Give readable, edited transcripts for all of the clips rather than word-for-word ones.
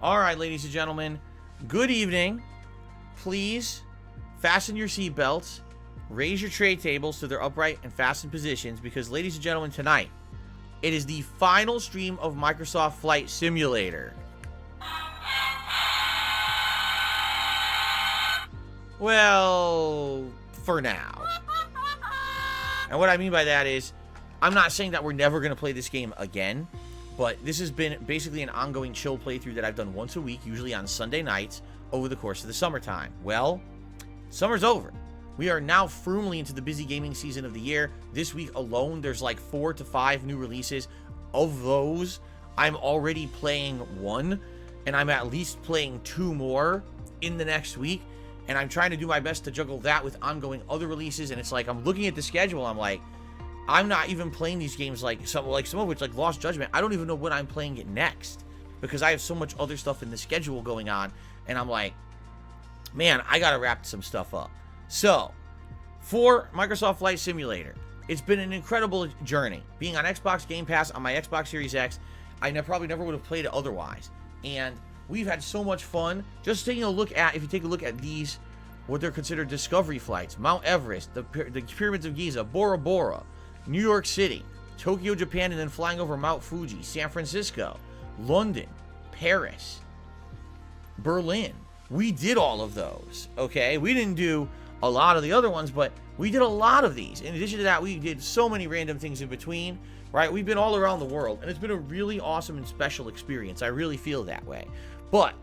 All right, ladies and gentlemen, good evening. Please fasten your seatbelts, raise your tray tables to their upright and fastened positions, because, ladies and gentlemen, tonight, it is the final stream of Microsoft Flight Simulator. Well, for now. And what I mean by that is, I'm not saying that we're never going to play this game again, but this has been basically an ongoing chill playthrough that I've done once a week, usually on Sunday nights, over the course of the summertime. Well, summer's over. We are now firmly into the busy gaming season of the year. This week alone, there's like 4 to 5 new releases. Of those, I'm already playing 1, and I'm at least playing 2 more in the next week. And I'm trying to do my best to juggle that with ongoing other releases. And it's like, I'm looking at the schedule, I'm like, I'm not even playing these games like some of which, like Lost Judgment. I don't even know when I'm playing it next, because I have so much other stuff in the schedule going on. And I'm like, man, I gotta wrap some stuff up. So, for Microsoft Flight Simulator, it's been an incredible journey. Being on Xbox Game Pass on my Xbox Series X, I probably never would have played it otherwise. And we've had so much fun just taking a look at, if you take a look at these, what they're considered discovery flights: Mount Everest, the Pyramids of Giza, Bora Bora, New York City, Tokyo, Japan, and then flying over Mount Fuji, San Francisco, London, Paris, Berlin. We did all of those, okay? We didn't do a lot of the other ones, but we did a lot of these. In addition to that, we did so many random things in between, right? We've been all around the world, and it's been a really awesome and special experience. I really feel that way. But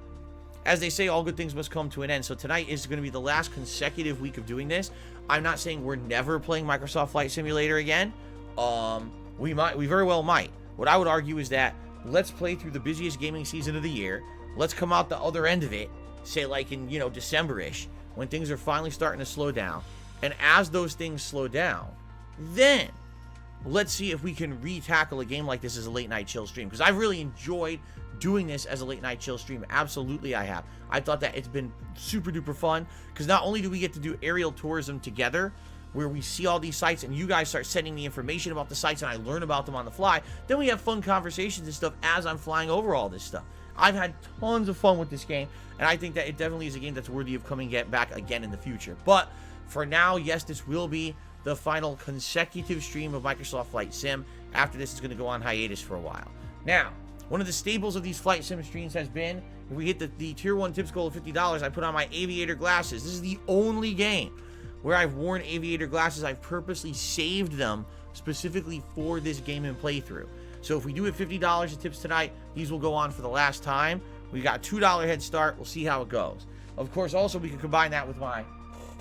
as they say, all good things must come to an end. So tonight is going to be the last consecutive week of doing this. I'm not saying we're never playing Microsoft Flight Simulator again. We very well might. What I would argue is that let's play through the busiest gaming season of the year. Let's come out the other end of it, say like in, December-ish, when things are finally starting to slow down. And as those things slow down, then let's see if we can re-tackle a game like this as a late night chill stream, because I've really enjoyed doing this as a late night chill stream. Absolutely I have. I thought that it's been super duper fun, because not only do we get to do aerial tourism together, where we see all these sites and you guys start sending me information about the sites and I learn about them on the fly, then we have fun conversations and stuff as I'm flying over all this stuff. I've had tons of fun with this game, and I think that it definitely is a game that's worthy of coming back again in the future. But for now, yes, this will be the final consecutive stream of Microsoft Flight Sim. After this, it's going to go on hiatus for a while. Now, one of the staples of these Flight Sim streams has been, if we hit the Tier 1 tips goal of $50, I put on my aviator glasses. This is the only game where I've worn aviator glasses. I've purposely saved them specifically for this game and playthrough. So if we do hit $50 in tips tonight, these will go on for the last time. We got a $2 head start. We'll see how it goes. Of course, also, we can combine that with my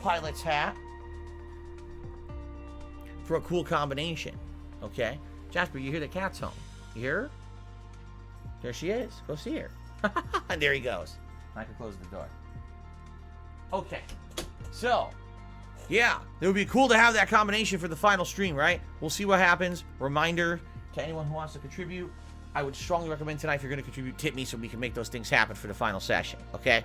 pilot's hat for a cool combination. Okay? Jasper, you hear the cat's home. You hear her? There she is. Go see her. And there he goes. I can close the door. Okay. So, yeah, it would be cool to have that combination for the final stream, right? We'll see what happens. Reminder to anyone who wants to contribute, I would strongly recommend tonight, if you're going to contribute, tip me so we can make those things happen for the final session, okay?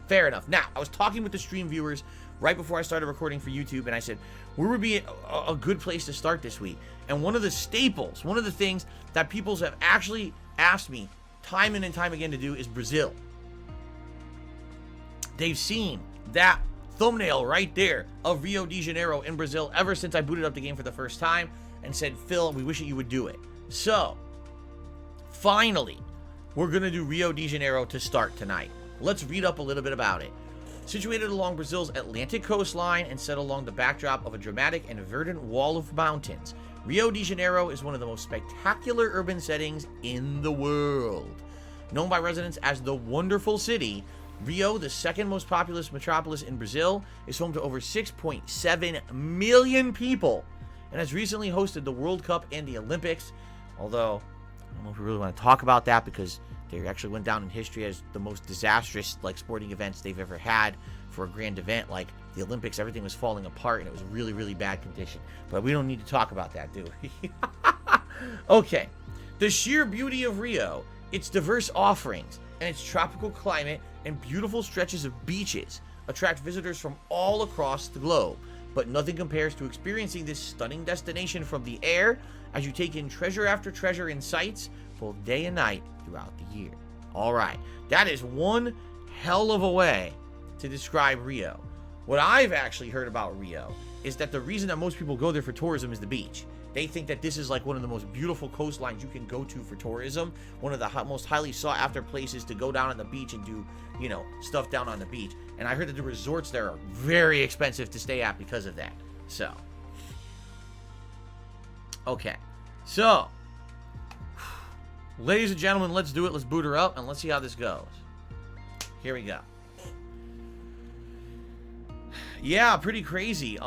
Fair enough. Now, I was talking with the stream viewers right before I started recording for YouTube, and I said, where would be a good place to start this week? And one of the staples, one of the things that people have actually asked me time and time again to do is Brazil. They've seen that thumbnail right there of Rio De Janeiro in Brazil ever since I booted up the game for the first time, and said, Phil, we wish that you would do it. So, finally, we're going to do Rio De Janeiro to start tonight. Let's read up a little bit about it. Situated along Brazil's Atlantic coastline and set along the backdrop of a dramatic and verdant wall of mountains, Rio de Janeiro is one of the most spectacular urban settings in the world. Known by residents as the Wonderful City, Rio, the second most populous metropolis in Brazil, is home to over 6.7 million people and has recently hosted the World Cup and the Olympics. Although, I don't know if we really want to talk about that, because they actually went down in history as the most disastrous sporting events they've ever had for a grand event. Like the Olympics, everything was falling apart and it was really, really bad condition. But we don't need to talk about that, do we? Okay. The sheer beauty of Rio, its diverse offerings, and its tropical climate and beautiful stretches of beaches attract visitors from all across the globe. But nothing compares to experiencing this stunning destination from the air as you take in treasure after treasure in sights, both day and night throughout the year. All right. That is one hell of a way to describe Rio. What I've actually heard about Rio is that the reason that most people go there for tourism is the beach. They think that this is like one of the most beautiful coastlines you can go to for tourism. One of the most highly sought after places to go down on the beach and do, you know, stuff down on the beach. And I heard that the resorts there are very expensive to stay at because of that. So, okay. So, ladies and gentlemen, let's do it. Let's boot her up and let's see how this goes. Here we go. Yeah, pretty crazy.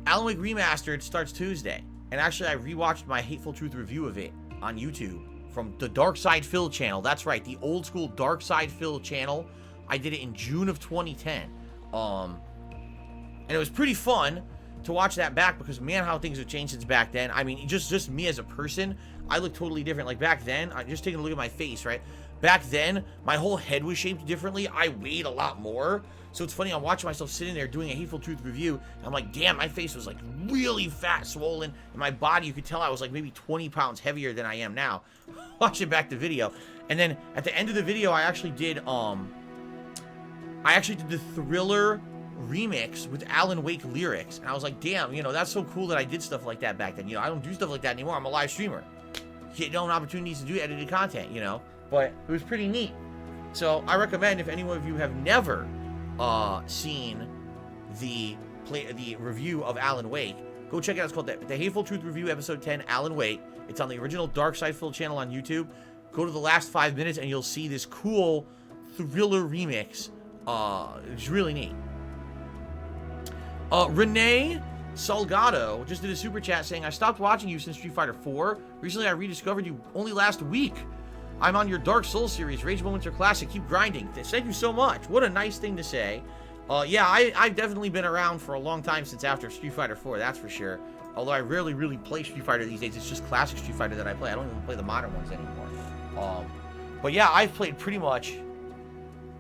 Alan Wake Remastered starts Tuesday. And actually, I rewatched my Hateful Truth review of it on YouTube from the Dark Side Phil channel. That's right, the old school Dark Side Phil channel. I did it in June of 2010. And it was pretty fun to watch that back because, man, how things have changed since back then. I mean, just me as a person, I look totally different. Like, back then, I'm just taking a look at my face, right? Back then, my whole head was shaped differently. I weighed a lot more. So it's funny, I'm watching myself sitting there doing a Hateful Truth review, and I'm like, damn, my face was like really fat, swollen, and my body, you could tell I was like maybe 20 pounds heavier than I am now. Watching back the video. And then at the end of the video, I actually did the Thriller remix with Alan Wake lyrics. And I was like, damn, you know, that's so cool that I did stuff like that back then. You know, I don't do stuff like that anymore. I'm a live streamer. You don't have opportunities to do edited content, you know. But it was pretty neat. So I recommend, if any one of you have never seen the review of Alan Wake, go check it out. It's called the Hateful Truth Review, Episode 10, Alan Wake. It's on the original Dark Side Phil channel on YouTube. Go to the last 5 minutes and you'll see this cool Thriller remix. It's really neat. Renee Salgado just did a super chat saying, I stopped watching you since Street Fighter 4. Recently I rediscovered you only last week. I'm on your Dark Souls series. Rage Moments are classic. Keep grinding. Thank you so much. What a nice thing to say. Yeah, I've definitely been around for a long time since after Street Fighter 4, that's for sure. Although I rarely really play Street Fighter these days. It's just classic Street Fighter that I play. I don't even play the modern ones anymore. But yeah, I've played pretty much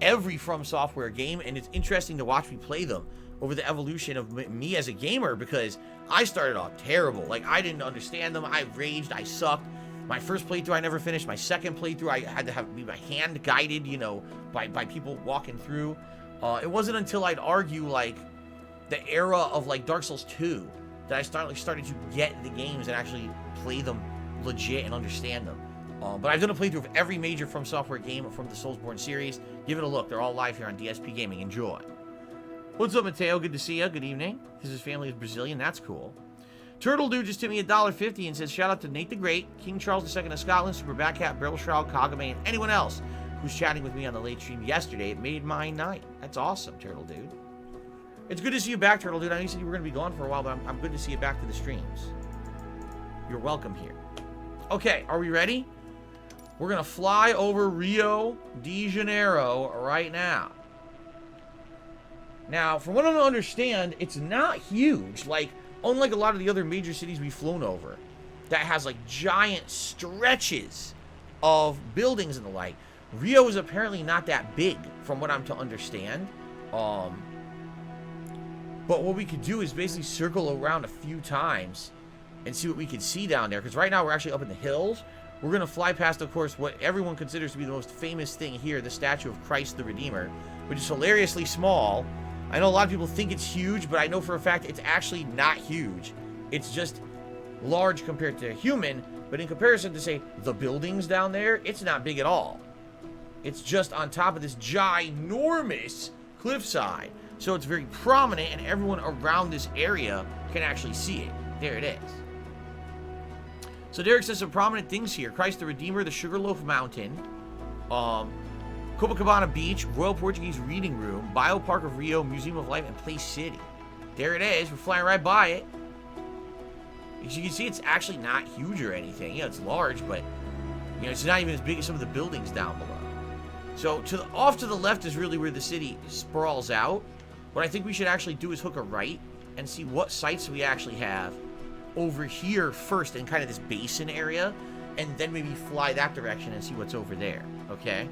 every From Software game, and it's interesting to watch me play them over the evolution of me as a gamer, because I started off terrible. Like, I didn't understand them. I raged. I sucked. My first playthrough, I never finished. My second playthrough, I had to be my hand guided, you know, by people walking through. It wasn't until I'd argue, like, the era of, like, Dark Souls 2 that I started to get the games and actually play them legit and understand them. But I've done a playthrough of every major From Software game from the Soulsborne series. Give it a look. They're all live here on DSPGaming. Enjoy. What's up, Mateo? Good to see you. Good evening. His family is Brazilian. That's cool. Turtle Dude just tipped me $1.50 and says, shout out to Nate the Great, King Charles II of Scotland, Super Batcat, Barrel Shroud, Kagame, and anyone else who's chatting with me on the late stream yesterday. It made my night. That's awesome, Turtle Dude. It's good to see you back, Turtle Dude. I know you said you were going to be gone for a while, but I'm good to see you back to the streams. You're welcome here. Okay, are we ready? We're going to fly over Rio de Janeiro right now. Now, from what I understand, it's not huge. Like, unlike a lot of the other major cities we've flown over, that has, like, giant stretches of buildings and the like, Rio is apparently not that big, from what I'm to understand. But what we could do is basically circle around a few times and see what we can see down there. Because right now we're actually up in the hills. We're going to fly past, of course, what everyone considers to be the most famous thing here, the statue of Christ the Redeemer, which is hilariously small. I know a lot of people think it's huge, but I know for a fact it's actually not huge. It's just large compared to a human, but in comparison to, say, the buildings down there, it's not big at all. It's just on top of this ginormous cliffside. So it's very prominent, and everyone around this area can actually see it. There it is. So Derek says some prominent things here. Christ the Redeemer, the Sugarloaf Mountain, Copacabana Beach, Royal Portuguese Reading Room, Biopark of Rio, Museum of Life, and Place City. There it is. We're flying right by it. As you can see, it's actually not huge or anything. You know, it's large, but, you know, it's not even as big as some of the buildings down below. So off to the left is really where the city sprawls out. What I think we should actually do is hook a right and see what sites we actually have over here first in kind of this basin area, and then maybe fly that direction and see what's over there. Okay?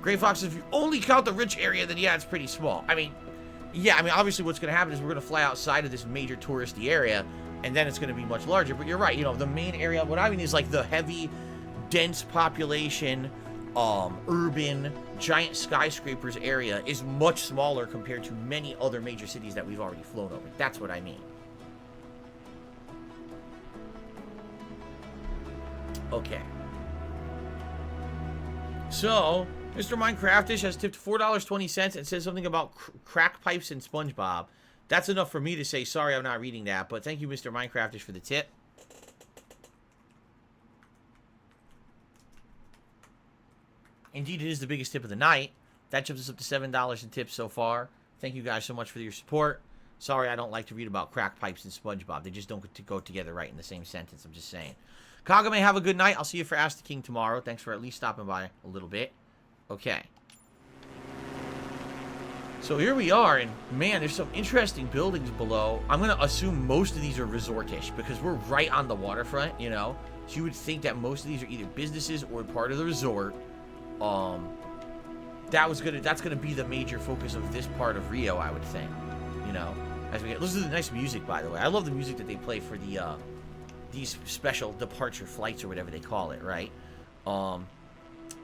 Gray Fox, if you only count the rich area, then yeah, it's pretty small. I mean, yeah, obviously what's going to happen is we're going to fly outside of this major touristy area, and then it's going to be much larger. But you're right, you know, the main area, what I mean is like the heavy, dense population, urban, giant skyscrapers area is much smaller compared to many other major cities that we've already flown over. That's what I mean. Okay. So, Mr. Minecraftish has tipped $4.20 and says something about crack pipes and SpongeBob. That's enough for me to say, sorry, I'm not reading that, but thank you, Mr. Minecraftish, for the tip. Indeed, it is the biggest tip of the night. That chips us up to $7 in tips so far. Thank you guys so much for your support. Sorry, I don't like to read about crack pipes and SpongeBob. They just don't go together right in the same sentence. I'm just saying. Kagame, have a good night. I'll see you for Ask the King tomorrow. Thanks for at least stopping by a little bit. Okay. So here we are, and man, there's some interesting buildings below. I'm going to assume most of these are resortish because we're right on the waterfront, you know. So you would think that most of these are either businesses or part of the resort. That's gonna be the major focus of this part of Rio, I would think. You know, as we get, listen to the nice music, by the way. I love the music that they play for the these special departure flights or whatever they call it, right?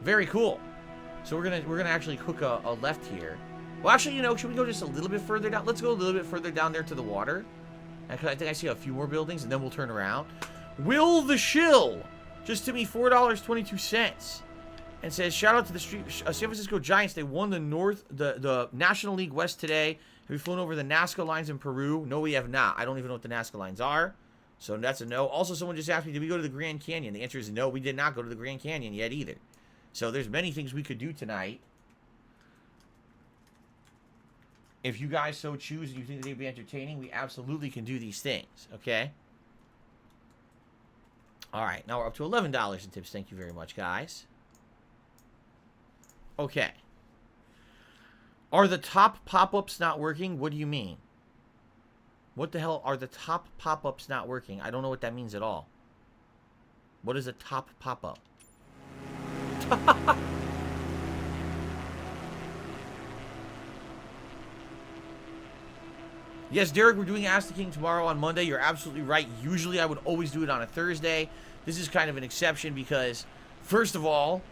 Very cool. So we're gonna actually hook a left here. Well, actually, you know, should we go just a little bit further down? Let's go a little bit further down there to the water. Because I think I see a few more buildings, and then we'll turn around. Will the Shill just to me $4.22. And says, shout out to the San Francisco Giants. They won the National League West today. Have we flown over the Nazca lines in Peru? No, we have not. I don't even know what the Nazca lines are. So that's a no. Also, someone just asked me, did we go to the Grand Canyon? The answer is no, we did not go to the Grand Canyon yet either. So there's many things we could do tonight. If you guys so choose and you think that they'd be entertaining, we absolutely can do these things. Okay? All right. Now we're up to $11 in tips. Thank you very much, guys. Okay. Are the top pop-ups not working? What do you mean? What the hell are the top pop-ups not working? I don't know what that means at all. What is a top pop-up? Yes, Derek, we're doing Ask the King tomorrow on Monday. You're absolutely right. Usually I would always do it on a Thursday. This is kind of an exception because, first of all,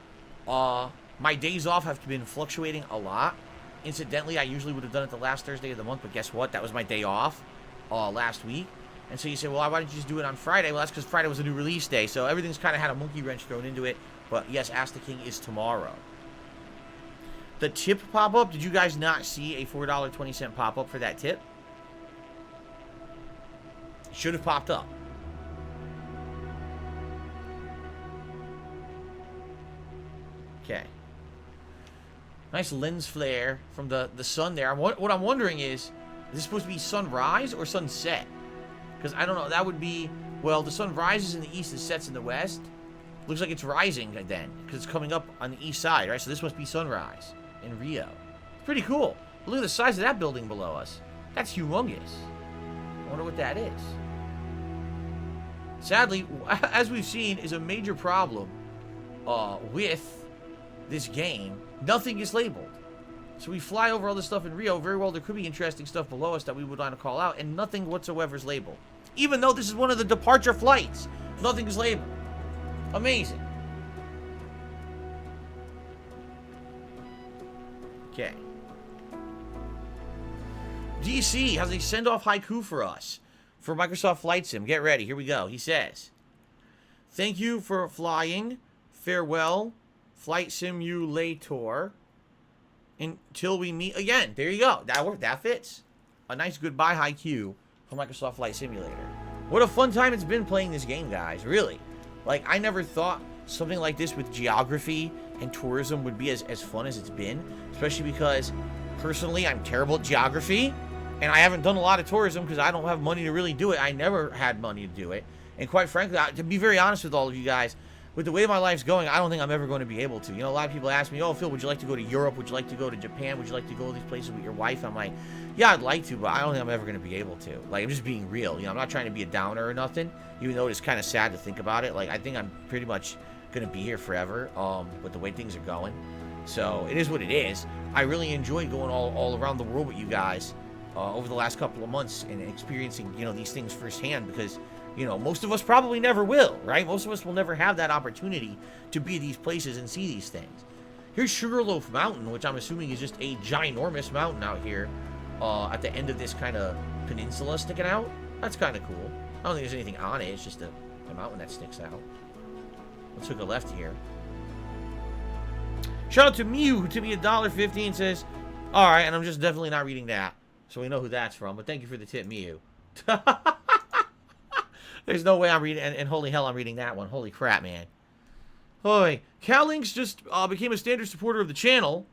my days off have been fluctuating a lot. Incidentally, I usually would have done it the last Thursday of the month, but guess what? That was my day off last week. And so you say, well, why didn't you just do it on Friday? Well, that's because Friday was a new release day, so everything's kind of had a monkey wrench thrown into it. But yes, Ask the King is tomorrow. The tip pop-up, did you guys not see a $4.20 pop-up for that tip? Should have popped up. Okay. Nice lens flare from the sun there. What I'm wondering is this supposed to be sunrise or sunset? Because I don't know. That would be, well, the sun rises in the east and sets in the west. Looks like it's rising then because it's coming up on the east side, right? So this must be sunrise in Rio. It's pretty cool. Look at the size of that building below us. That's humongous. I wonder what that is. Sadly, as we've seen, is a major problem with this game. Nothing is labeled. So we fly over all this stuff in Rio. Very well, there could be interesting stuff below us that we would want to call out, and nothing whatsoever is labeled. Even though this is one of the departure flights, nothing is labeled. Amazing. Okay. DC has a send-off haiku for us for Microsoft Flight Sim. Get ready. Here we go. He says, thank you for flying. Farewell, Flight Simulator. Until we meet again. There you go. That fits. A nice goodbye haiku for Microsoft Flight Simulator. What a fun time it's been playing this game, guys. Really. Like, I never thought something like this with geography and tourism would be as fun as it's been. Especially because, personally, I'm terrible at geography. And I haven't done a lot of tourism because I don't have money to really do it. I never had money to do it. And quite frankly, to be very honest with all of you guys, with the way my life's going, I don't think I'm ever going to be able to. You know, a lot of people ask me, oh, Phil, would you like to go to Europe? Would you like to go to Japan? Would you like to go to these places with your wife? I'm like, yeah, I'd like to, but I don't think I'm ever going to be able to. Like, I'm just being real. You know, I'm not trying to be a downer or nothing, even though it's kind of sad to think about it. Like, I think I'm pretty much going to be here forever with the way things are going. So, it is what it is. I really enjoy going all around the world with you guys. over the last couple of months and experiencing, you know, these things firsthand, because, you know, most of us probably never will, right? Most of us will never have that opportunity to be at these places and see these things. Here's Sugarloaf Mountain, which I'm assuming is just a ginormous mountain out here at the end of this kind of peninsula sticking out. That's kind of cool. I don't think there's anything on it. It's just a mountain that sticks out. Let's hook a left here. Shout out to Mew, who tipped me $1.50 and says, all right, and I'm just definitely not reading that. So we know who that's from, but thank you for the tip, Mew. There's no way I'm reading, and holy hell, I'm reading that one. Holy crap, man. Hoy, Callinks just became a standard supporter of the channel.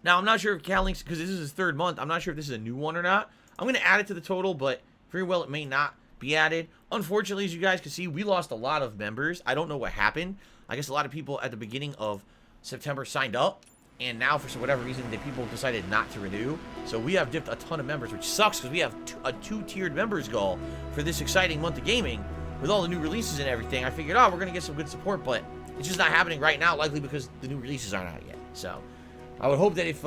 Now, I'm not sure if Callinks, because this is his 3rd month, I'm not sure if this is a new one or not. I'm going to add it to the total, but very well it may not be added. Unfortunately, as you guys can see, we lost a lot of members. I don't know what happened. I guess a lot of people at the beginning of September signed up, and now for whatever reason, the people decided not to renew. So we have dipped a ton of members, which sucks because we have a 2-tiered members goal for this exciting month of gaming. With all the new releases and everything, I figured, oh, we're going to get some good support, but it's just not happening right now, likely because the new releases aren't out yet. So I would hope that if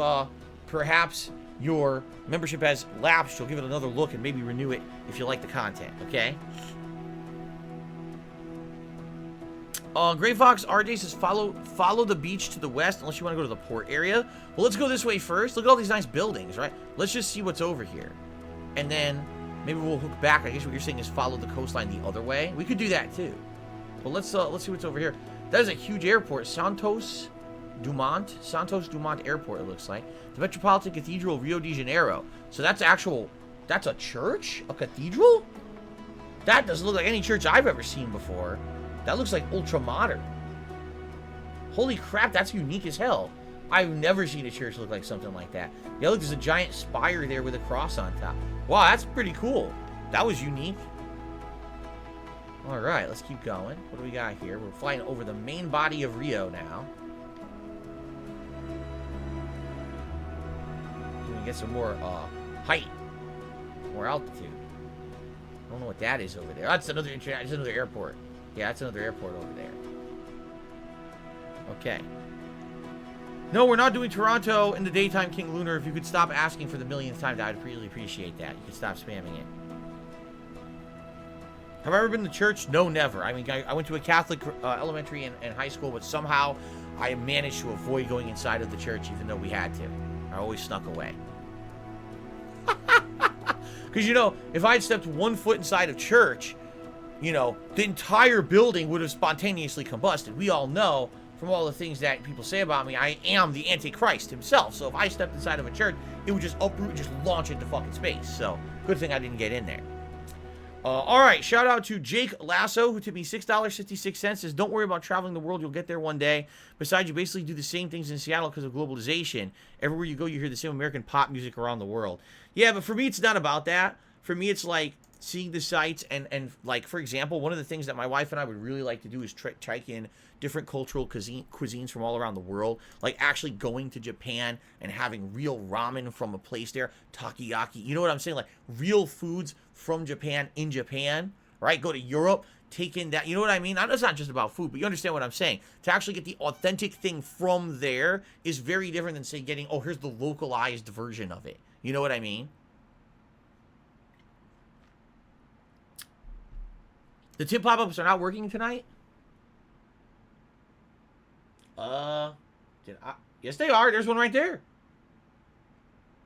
perhaps your membership has lapsed, you'll give it another look and maybe renew it if you like the content, okay? Gray Fox RJ says, follow the beach to the west unless you want to go to the port area. Well, let's go this way first. Look at all these nice buildings, right? Let's just see what's over here. And then maybe we'll hook back. I guess what you're saying is follow the coastline the other way. We could do that too. But let's see what's over here. That is a huge airport. Santos Dumont Airport, it looks like. The Metropolitan Cathedral of Rio De Janeiro. So that's a church? A cathedral? That doesn't look like any church I've ever seen before. That looks like ultra modern. Holy crap, that's unique as hell. I've never seen a church look like something like that. Yeah, look, there's a giant spire there with a cross on top. Wow, that's pretty cool. That was unique. All right, let's keep going. What do we got here? We're flying over the main body of Rio now. We can get some more height, more altitude. I don't know what that is over there. That's another airport. Yeah, that's another airport over there. Okay. No, we're not doing Toronto in the daytime, King Lunar. If you could stop asking for the millionth time, I'd really appreciate that. You could stop spamming it. Have I ever been to church? No, never. I mean, I went to a Catholic elementary and high school, but somehow I managed to avoid going inside of the church, even though we had to. I always snuck away. Because, you know, if I had stepped 1 foot inside of church, you know, the entire building would have spontaneously combusted. We all know from all the things that people say about me, I am the Antichrist himself. So if I stepped inside of a church, it would just uproot and just launch into fucking space. So good thing I didn't get in there. All right, shout out to Jake Lasso, who tipped me $6.56. Says, don't worry about traveling the world. You'll get there one day. Besides, you basically do the same things in Seattle because of globalization. Everywhere you go, you hear the same American pop music around the world. Yeah, but for me, it's not about that. For me, it's like seeing the sights and like, for example, one of the things that my wife and I would really like to do is try in different cultural cuisines from all around the world. Like actually going to Japan and having real ramen from a place there, takoyaki. You know what I'm saying? Like real foods from Japan in Japan, right? Go to Europe, take in that. You know what I mean? It's not just about food, but you understand what I'm saying. To actually get the authentic thing from there is very different than, say, getting, oh, here's the localized version of it. You know what I mean? The tip pop-ups are not working tonight? Yes, they are. There's one right there.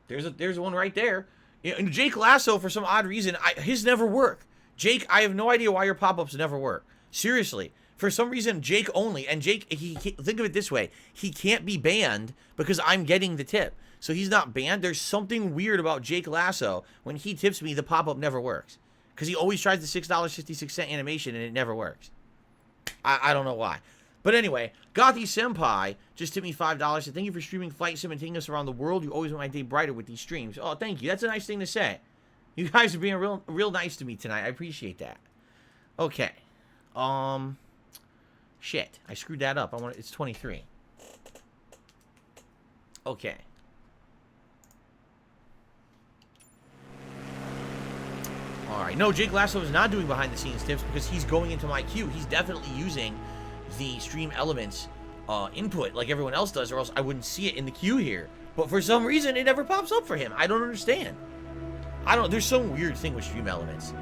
There's one right there. And Jake Lasso, for some odd reason, his never work. Jake, I have no idea why your pop-ups never work. Seriously. For some reason, Jake only. And Jake, think of it this way. He can't be banned because I'm getting the tip. So he's not banned. There's something weird about Jake Lasso. When he tips me, the pop-up never works. Because he always tries the $6.56 animation and it never works. I don't know why. But anyway, Gothi Senpai just tipped me $5. Said, thank you for streaming Flight Sim and taking us around the world. You always make my day brighter with these streams. Oh, thank you. That's a nice thing to say. You guys are being real nice to me tonight. I appreciate that. Okay. Shit. I screwed that up. It's 23. Okay. Alright, no, Jake Lasso is not doing behind-the-scenes tips because he's going into my queue. He's definitely using the stream elements input like everyone else does, or else I wouldn't see it in the queue here. But for some reason, it never pops up for him. I don't understand. There's some weird thing with Stream Elements.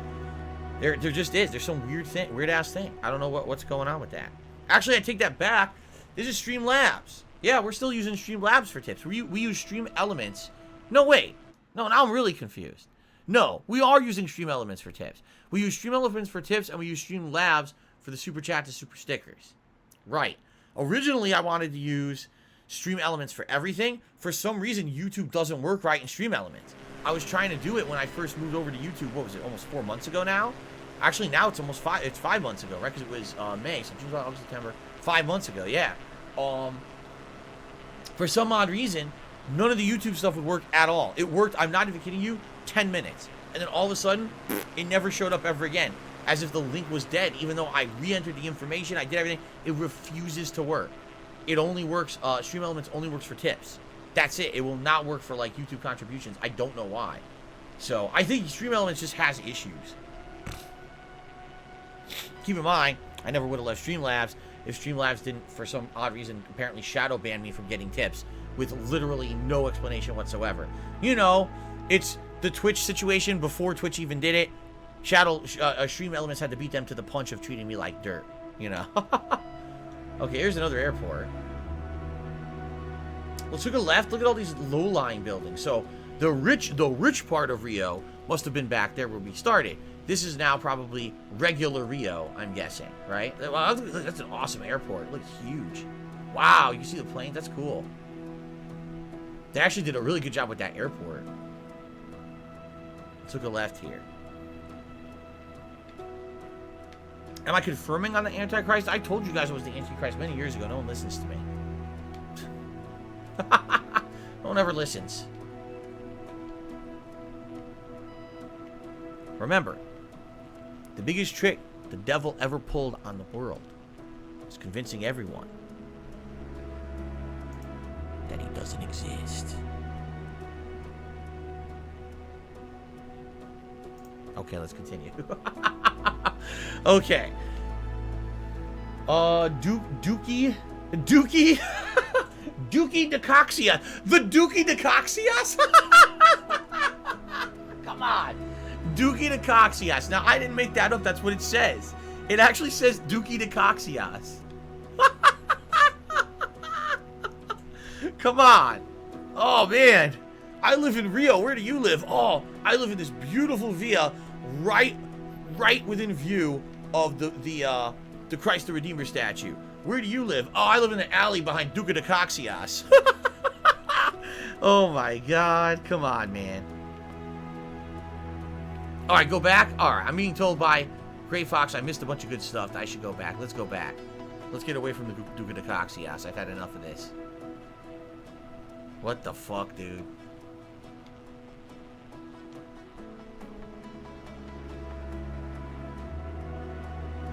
There just is. There's some weird ass thing. I don't know what's going on with that. Actually, I take that back. This is Streamlabs. Yeah, we're still using Streamlabs for tips. We use Stream Elements. No, wait. No, now I'm really confused. No, we are using Stream Elements for tips. We use Stream Elements for tips, and we use Streamlabs for the Super Chat to Super Stickers. Right. Originally, I wanted to use Stream Elements for everything. For some reason, YouTube doesn't work right in Stream Elements. I was trying to do it when I first moved over to YouTube. What was it? Almost 4 months ago now? Actually, now it's almost 5. It's 5 months ago, right? Because it was May, so June, August, September. 5 months ago, yeah. For some odd reason, none of the YouTube stuff would work at all. It worked, I'm not even kidding you, 10 minutes. And then all of a sudden, it never showed up ever again. As if the link was dead. Even though I re-entered the information, I did everything, it refuses to work. It only works, Stream Elements only works for tips. That's it. It will not work for, like, YouTube contributions. I don't know why. So, I think Stream Elements just has issues. Keep in mind, I never would have left Streamlabs if Streamlabs didn't, for some odd reason, apparently shadow ban me from getting tips with literally no explanation whatsoever. You know, it's the Twitch situation before Twitch even did it. Stream Elements had to beat them to the punch of treating me like dirt, you know. Okay, here's another airport. Let's take a left. Look at all these low-lying buildings. So the rich part of Rio must have been back there where we started. This is now probably regular Rio, I'm guessing, right? Wow, that's an awesome airport. It looks huge. Wow, you see the planes? That's cool. They actually did a really good job with that airport. Let's look a left here. Am I confirming on the Antichrist? I told you guys I was the Antichrist many years ago. No one listens to me. No one ever listens. Remember, the biggest trick the devil ever pulled on the world is convincing everyone that he doesn't exist. Okay, let's continue. Okay. Dookie Decoxia. The Dookie Decoxias? Come on. Dookie Decoxias. Now, I didn't make that up. That's what it says. It actually says Dookie Decoxias. Come on. Oh, man. I live in Rio. Where do you live? Oh, I live in this beautiful villa right within view of the Christ the Redeemer statue. Where do you live? Oh, I live in the alley behind Duca de Coxias. Oh my God. Come on, man. Alright, go back. Alright, I'm being told by Gray Fox I missed a bunch of good stuff. I should go back. Let's go back. Let's get away from the Duca de Coxias. I've had enough of this. What the fuck, dude?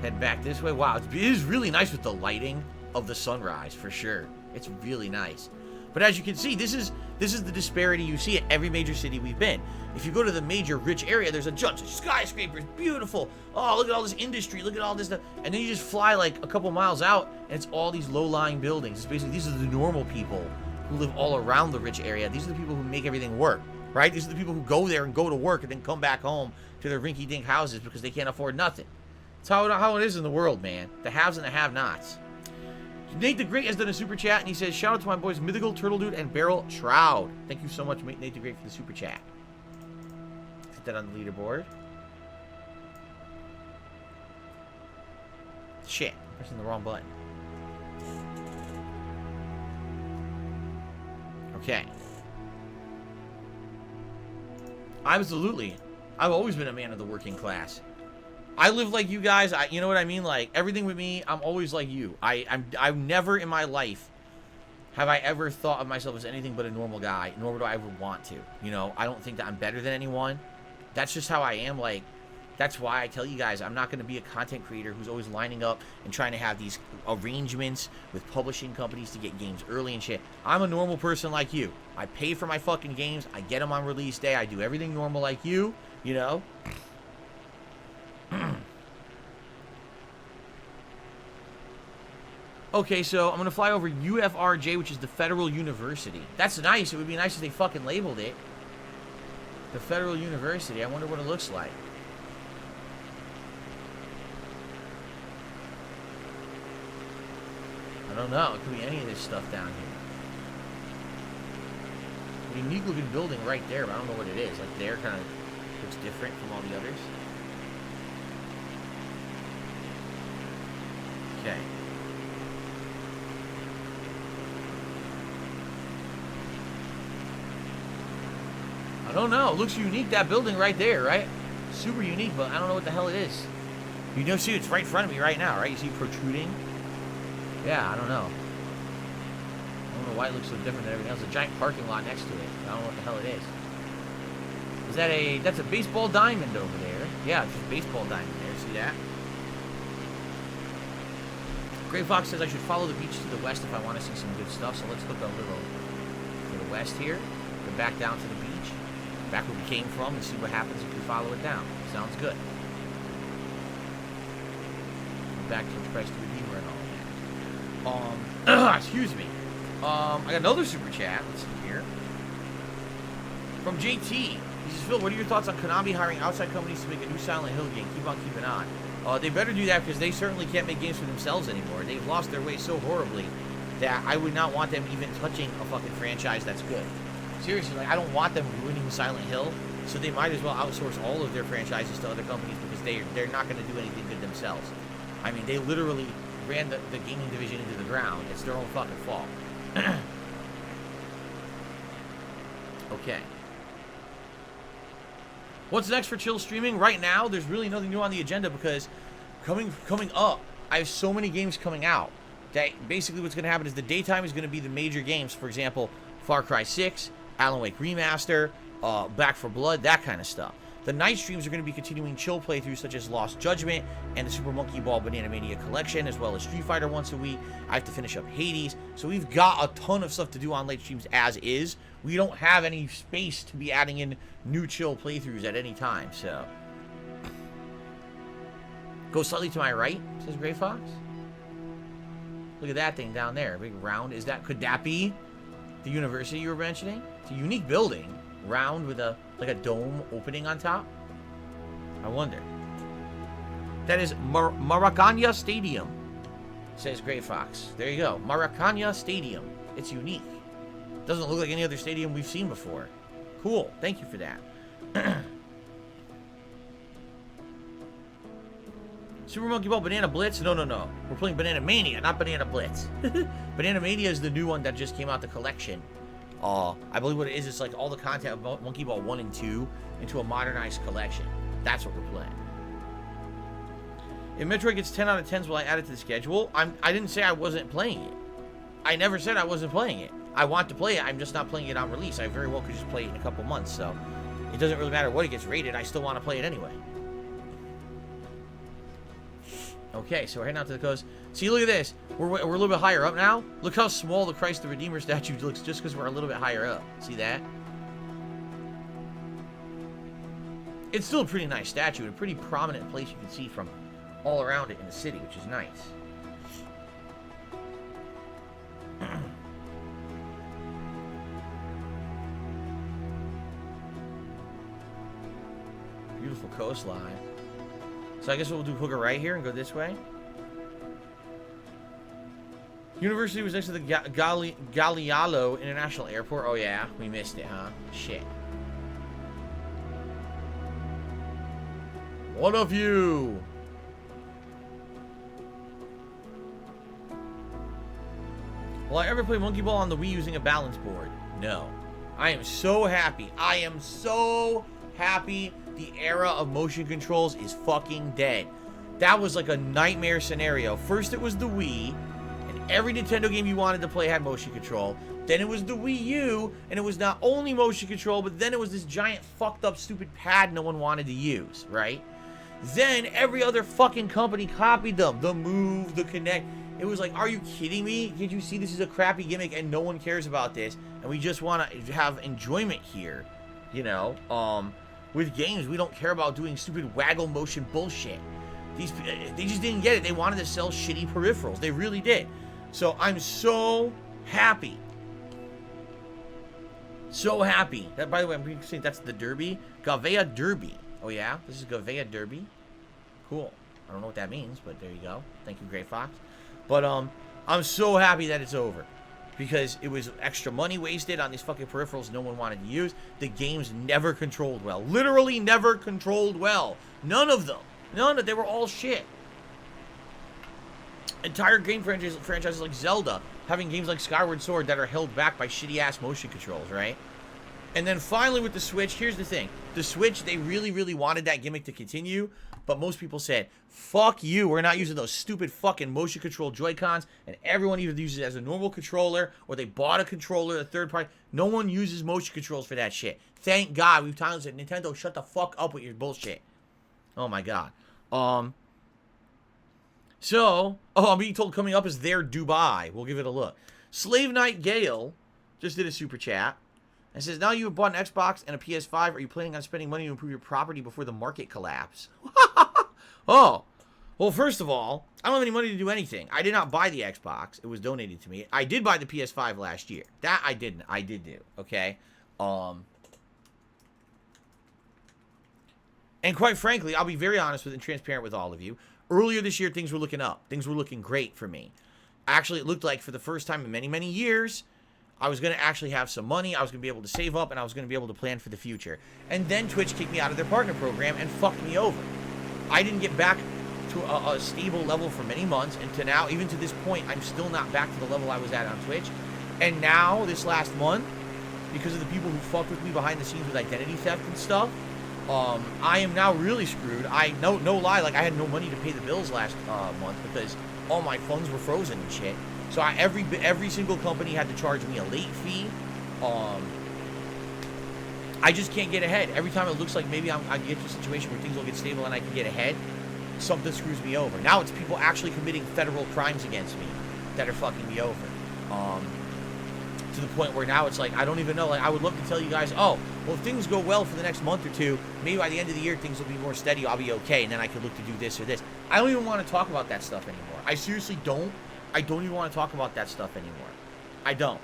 Head back this way. Wow, it is really nice with the lighting of the sunrise, for sure. It's really nice. But as you can see, this is the disparity you see at every major city we've been. If you go to the major rich area, there's a bunch of skyscrapers, beautiful. Oh, look at all this industry, look at all this stuff. And then you just fly like a couple miles out, and it's all these low-lying buildings. It's basically, these are the normal people who live all around the rich area. These are the people who make everything work, right? These are the people who go there and go to work and then come back home to their rinky-dink houses because they can't afford nothing. That's how it is in the world, man. The haves and the have-nots. Nate the Great has done a super chat, and he says, shout out to my boys Mythical, Turtle Dude, and Barrel Shroud. Thank you so much, Nate the Great, for the super chat. Put that on the leaderboard. Shit, I'm pressing the wrong button. Okay. Absolutely. I've always been a man of the working class. I live like you guys. You know what I mean? Like, everything with me, I'm always like you. I'm never in my life have I ever thought of myself as anything but a normal guy, nor would I ever want to. You know, I don't think that I'm better than anyone. That's just how I am. Like, that's why I tell you guys, I'm not going to be a content creator who's always lining up and trying to have these arrangements with publishing companies to get games early and shit. I'm a normal person like you. I pay for my fucking games. I get them on release day. I do everything normal like you, you know? Okay, so I'm going to fly over UFRJ, which is the Federal University. That's nice. It would be nice if they fucking labeled it. The Federal University. I wonder what it looks like. I don't know. It could be any of this stuff down here. A unique looking building right there, but I don't know what it is. Like there kind of looks different from all the others. Okay. I don't know. It looks unique, that building right there, right? Super unique, but I don't know what the hell it is. You know, see, it's right in front of me right now, right? You see it protruding? Yeah, I don't know. I don't know why it looks so different than everything else. There's a giant parking lot next to it. I don't know what the hell it is. Is that a... That's a baseball diamond over there. Yeah, it's a baseball diamond there. See that? Gray Fox says I should follow the beach to the west if I want to see some good stuff. So let's look a little to the west here. Go back down to the beach. Back where we came from and see what happens if we follow it down. Sounds good. Back to Christ the Redeemer and all that. Excuse me. I got another super chat. Let's see here. From JT. He says, Phil, what are your thoughts on Konami hiring outside companies to make a new Silent Hill game? Keep on keeping on. They better do that because they certainly can't make games for themselves anymore. They've lost their way so horribly that I would not want them even touching a fucking franchise that's good. Seriously, like, I don't want them ruining Silent Hill, so they might as well outsource all of their franchises to other companies because they're not going to do anything good themselves. I mean, they literally ran the gaming division into the ground. It's their own fucking fault. Okay. What's next for Chill Streaming? Right now, there's really nothing new on the agenda because coming up, I have so many games coming out that basically what's going to happen is the daytime is going to be the major games. For example, Far Cry 6, Alan Wake Remaster, Back 4 Blood, that kind of stuff. The night streams are going to be continuing chill playthroughs such as Lost Judgment and the Super Monkey Ball Banana Mania Collection, as well as Street Fighter once a week. I have to finish up Hades. So we've got a ton of stuff to do on late streams as is. We don't have any space to be adding in new chill playthroughs at any time, so. Go slightly to my right, says Gray Fox. Look at that thing down there, big round. Could that be the university you were mentioning? It's a unique building, round with a dome opening on top. I wonder. That is Maracana Stadium, says Gray Fox. There you go, Maracana Stadium. It's unique. Doesn't look like any other stadium we've seen before. Cool. Thank you for that. Super Monkey Ball Banana Blitz? No. We're playing Banana Mania, not Banana Blitz. Banana Mania is the new one that just came out, the collection. I believe what it is, it's like all the content of Monkey Ball 1 and 2 into a modernized collection. That's what we're playing. If Metroid gets 10 out of 10s, will I add it to the schedule? I didn't say I wasn't playing it. I never said I wasn't playing it. I want to play it, I'm just not playing it on release. I very well could just play it in a couple months, so it doesn't really matter what it gets rated, I still want to play it anyway. Okay, so we're heading out to the coast. See, look at this. We're a little bit higher up now. Look how small the Christ the Redeemer statue looks just because we're a little bit higher up. See that? It's still a pretty nice statue, a pretty prominent place you can see from all around it in the city, which is nice. Beautiful coastline. So I guess we'll do hooker right here and go this way. University was next to the Gallialo International Airport. Oh yeah, we missed it, huh? Shit. One of you. Will I ever play Monkey Ball on the Wii using a balance board? No. I am so happy. I am so happy the era of motion controls is fucking dead. That was like a nightmare scenario. First it was the Wii, and every Nintendo game you wanted to play had motion control. Then it was the Wii U, and it was not only motion control, but then it was this giant fucked up stupid pad no one wanted to use, right? Then every other fucking company copied them. The Move, the Kinect. It was like, are you kidding me? Did you see this is a crappy gimmick and no one cares about this? And we just want to have enjoyment here, you know? With games, we don't care about doing stupid waggle motion bullshit. They just didn't get it. They wanted to sell shitty peripherals. They really did. So I'm so happy. So happy. That, by the way, I'm saying that's the Derby. Gavea Derby. Oh, yeah? This is Gavea Derby. Cool. I don't know what that means, but there you go. Thank you, Gray Fox. But, I'm so happy that it's over. Because it was extra money wasted on these fucking peripherals no one wanted to use. The game's never controlled well. Literally never controlled well. None of them. None of them. They were all shit. Entire game franchises like Zelda having games like Skyward Sword that are held back by shitty-ass motion controls, right? And then finally with the Switch, here's the thing. The Switch, they really, really wanted that gimmick to continue, but most people said, fuck you, we're not using those stupid fucking motion control Joy-Cons, and everyone either uses it as a normal controller, or they bought a controller, a third party. No one uses motion controls for that shit. Thank God. We've times said, Nintendo, shut the fuck up with your bullshit. Oh my God. I'm being told coming up is their Dubai. We'll give it a look. Slave Knight Gale just did a super chat. And says, now you have bought an Xbox and a PS5. Are you planning on spending money to improve your property before the market collapse? Oh. Well, first of all, I don't have any money to do anything. I did not buy the Xbox. It was donated to me. I did buy the PS5 last year. That I didn't. I did do. Okay? And quite frankly, I'll be very honest with and transparent with all of you. Earlier this year, things were looking up. Things were looking great for me. Actually, it looked like for the first time in many, many years, I was going to actually have some money, I was going to be able to save up, and I was going to be able to plan for the future. And then Twitch kicked me out of their partner program and fucked me over. I didn't get back to a stable level for many months, and to now, even to this point, I'm still not back to the level I was at on Twitch. And now, this last month, because of the people who fucked with me behind the scenes with identity theft and stuff, I am now really screwed. No lie, like I had no money to pay the bills last month because all my funds were frozen and shit. So every single company had to charge me a late fee. I just can't get ahead. Every time it looks like maybe I can get to a situation where things will get stable and I can get ahead, something screws me over. Now it's people actually committing federal crimes against me that are fucking me over. To the point where now it's like, I don't even know. Like, I would love to tell you guys, oh, well, if things go well for the next month or two, maybe by the end of the year, things will be more steady. I'll be okay. And then I can look to do this or this. I don't even want to talk about that stuff anymore. I seriously don't. I don't even want to talk about that stuff anymore. I don't.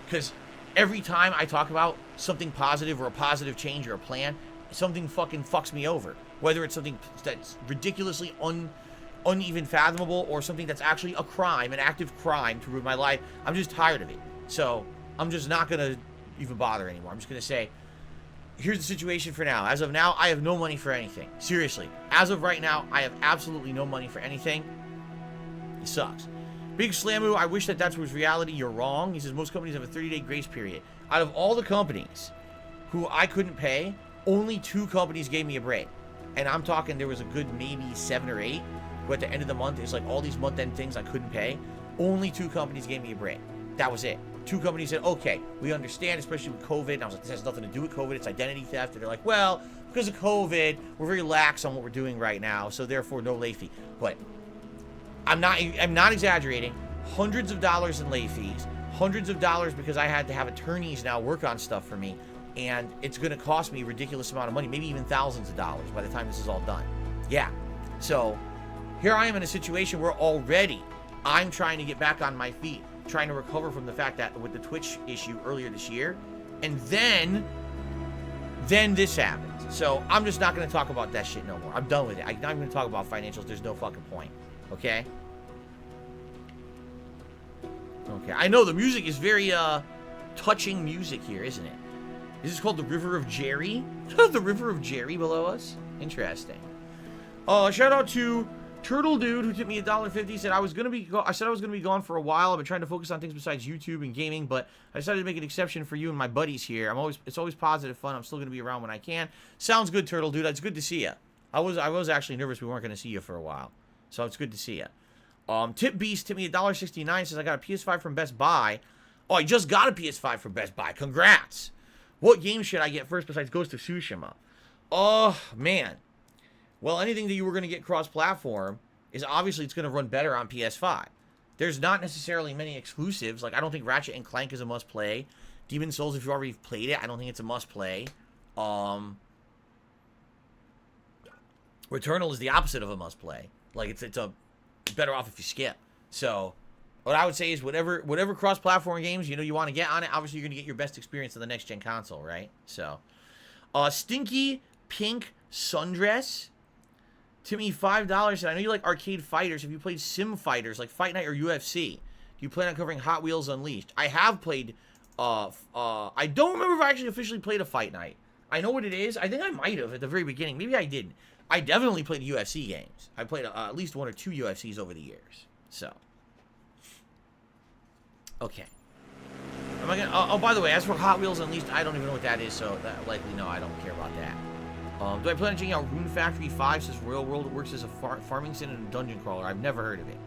Because every time I talk about something positive or a positive change or a plan, something fucking fucks me over. Whether it's something that's ridiculously uneven fathomable or something that's actually a crime, an active crime to ruin my life. I'm just tired of it. So I'm just not going to even bother anymore. I'm just going to say, here's the situation for now. As of now, I have no money for anything. Seriously. As of right now, I have absolutely no money for anything. It sucks. Big Slamu, I wish that was reality. You're wrong. He says most companies have a 30-day grace period. Out of all the companies who I couldn't pay, only 2 companies gave me a break. And I'm talking there was a good maybe 7 or 8 who at the end of the month, it's like all these month-end things I couldn't pay. Only 2 companies gave me a break. That was it. 2 companies said, okay, we understand, especially with COVID. And I was like, this has nothing to do with COVID. It's identity theft. And they're like, well, because of COVID, we're very lax on what we're doing right now. So therefore, no late fee. But I'm not exaggerating. Hundreds of dollars in late fees. Hundreds of dollars because I had to have attorneys now work on stuff for me. And it's going to cost me a ridiculous amount of money. Maybe even thousands of dollars by the time this is all done. Yeah. So here I am in a situation where already I'm trying to get back on my feet. Trying to recover from the fact that with the Twitch issue earlier this year. And then this happens. So I'm just not going to talk about that shit no more. I'm done with it. I'm not going to talk about financials. There's no fucking point. Okay? Okay. I know the music is very touching music here, isn't it? This is called the River of Jerry. The River of Jerry below us. Interesting. Shout out to Turtle Dude, who tipped me $1.50, said I was gonna be gone for a while. I've been trying to focus on things besides YouTube and gaming, but I decided to make an exception for you and my buddies here. It's always positive fun. I'm still gonna be around when I can. Sounds good, Turtle Dude. It's good to see you. I was actually nervous we weren't gonna see you for a while, so it's good to see you. Tip Beast tipped me $1.69, says I got a PS5 from Best Buy. Oh, I just got a PS5 from Best Buy. Congrats. What game should I get first besides Ghost of Tsushima? Oh man. Well, anything that you were going to get cross-platform is obviously it's going to run better on PS5. There's not necessarily many exclusives. Like, I don't think Ratchet and Clank is a must-play. Demon's Souls, if you already played it, I don't think it's a must-play. Returnal is the opposite of a must-play. Like, it's a better off if you skip. So, what I would say is whatever cross-platform games you want to get on it, obviously you're going to get your best experience on the next-gen console, right? So, Stinky Pink Sundress. Timmy, $5. And I know you like arcade fighters. Have you played sim fighters like Fight Night or UFC? Do you plan on covering Hot Wheels Unleashed? I have played, I don't remember if I actually officially played a Fight Night. I know what it is. I think I might have at the very beginning. Maybe I didn't. I definitely played UFC games. I played at least 1 or 2 UFCs over the years. So. Okay. Am I gonna, oh, by the way, as for Hot Wheels Unleashed, I don't even know what that is, so that likely, no, I don't care about that. Do I plan on checking out Rune Factory 5? Says Royal World. It works as a farming sim and a dungeon crawler. I've never heard of it.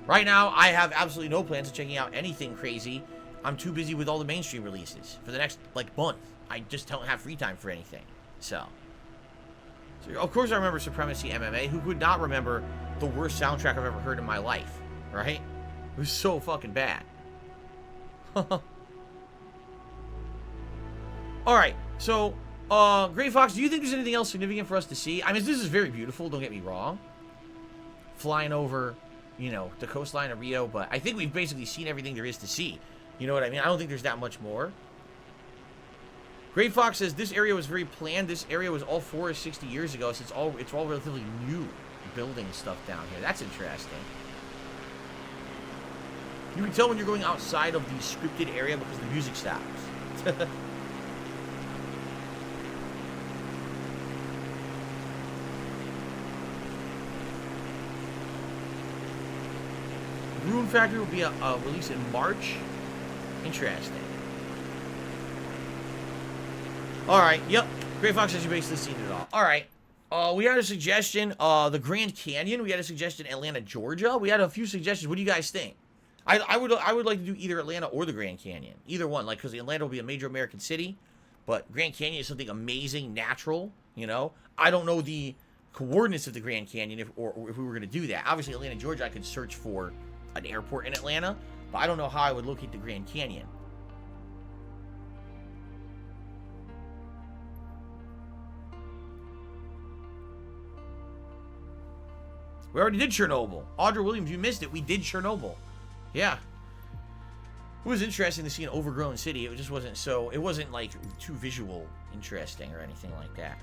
Right now, I have absolutely no plans of checking out anything crazy. I'm too busy with all the mainstream releases for the next, like, month. I just don't have free time for anything. So of course I remember Supremacy MMA. Who would not remember the worst soundtrack I've ever heard in my life, right? It was so fucking bad. Alright, so, Gray Fox, do you think there's anything else significant for us to see? I mean, this is very beautiful, don't get me wrong. Flying over, the coastline of Rio, but I think we've basically seen everything there is to see. You know what I mean? I don't think there's that much more. Gray Fox says, this area was very planned. This area was all forest 60 years ago, so it's all relatively new building stuff down here. That's interesting. You can tell when you're going outside of the scripted area because the music stops. Rune Factory will be a release in March. Interesting. Alright, yep. Gray Fox says you basically seen it all. Alright. We had a suggestion, the Grand Canyon. We had a suggestion, Atlanta, Georgia. We had a few suggestions. What do you guys think? I would like to do either Atlanta or the Grand Canyon. Either one, like, because Atlanta will be a major American city, but Grand Canyon is something amazing, natural, I don't know the coordinates of the Grand Canyon if we were going to do that. Obviously, Atlanta, Georgia, I could search for an airport in Atlanta, but I don't know how I would locate the Grand Canyon. We already did Chernobyl. Audra Williams, you missed it. We did Chernobyl. Yeah. It was interesting to see an overgrown city. It just wasn't so... It wasn't, like, too visual interesting or anything like that.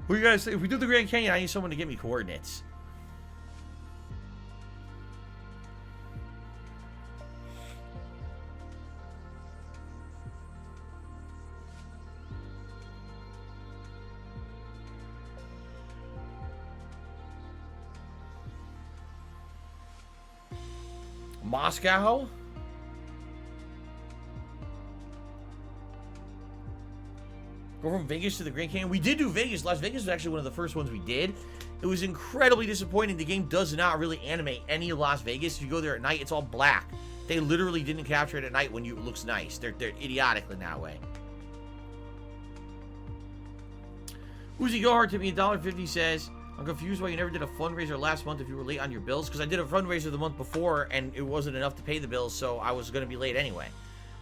What do you guys say? If we do the Grand Canyon, I need someone to get me coordinates. Moscow? Go from Vegas to the Grand Canyon. We did do Vegas. Las Vegas was actually one of the first ones we did. It was incredibly disappointing. The game does not really animate any of Las Vegas. If you go there at night, it's all black. They literally didn't capture it at night when it looks nice. They're idiotic in that way. Uzi Gohart to me $1.50 says, I'm confused why you never did a fundraiser last month if you were late on your bills. Because I did a fundraiser the month before, and it wasn't enough to pay the bills, so I was going to be late anyway.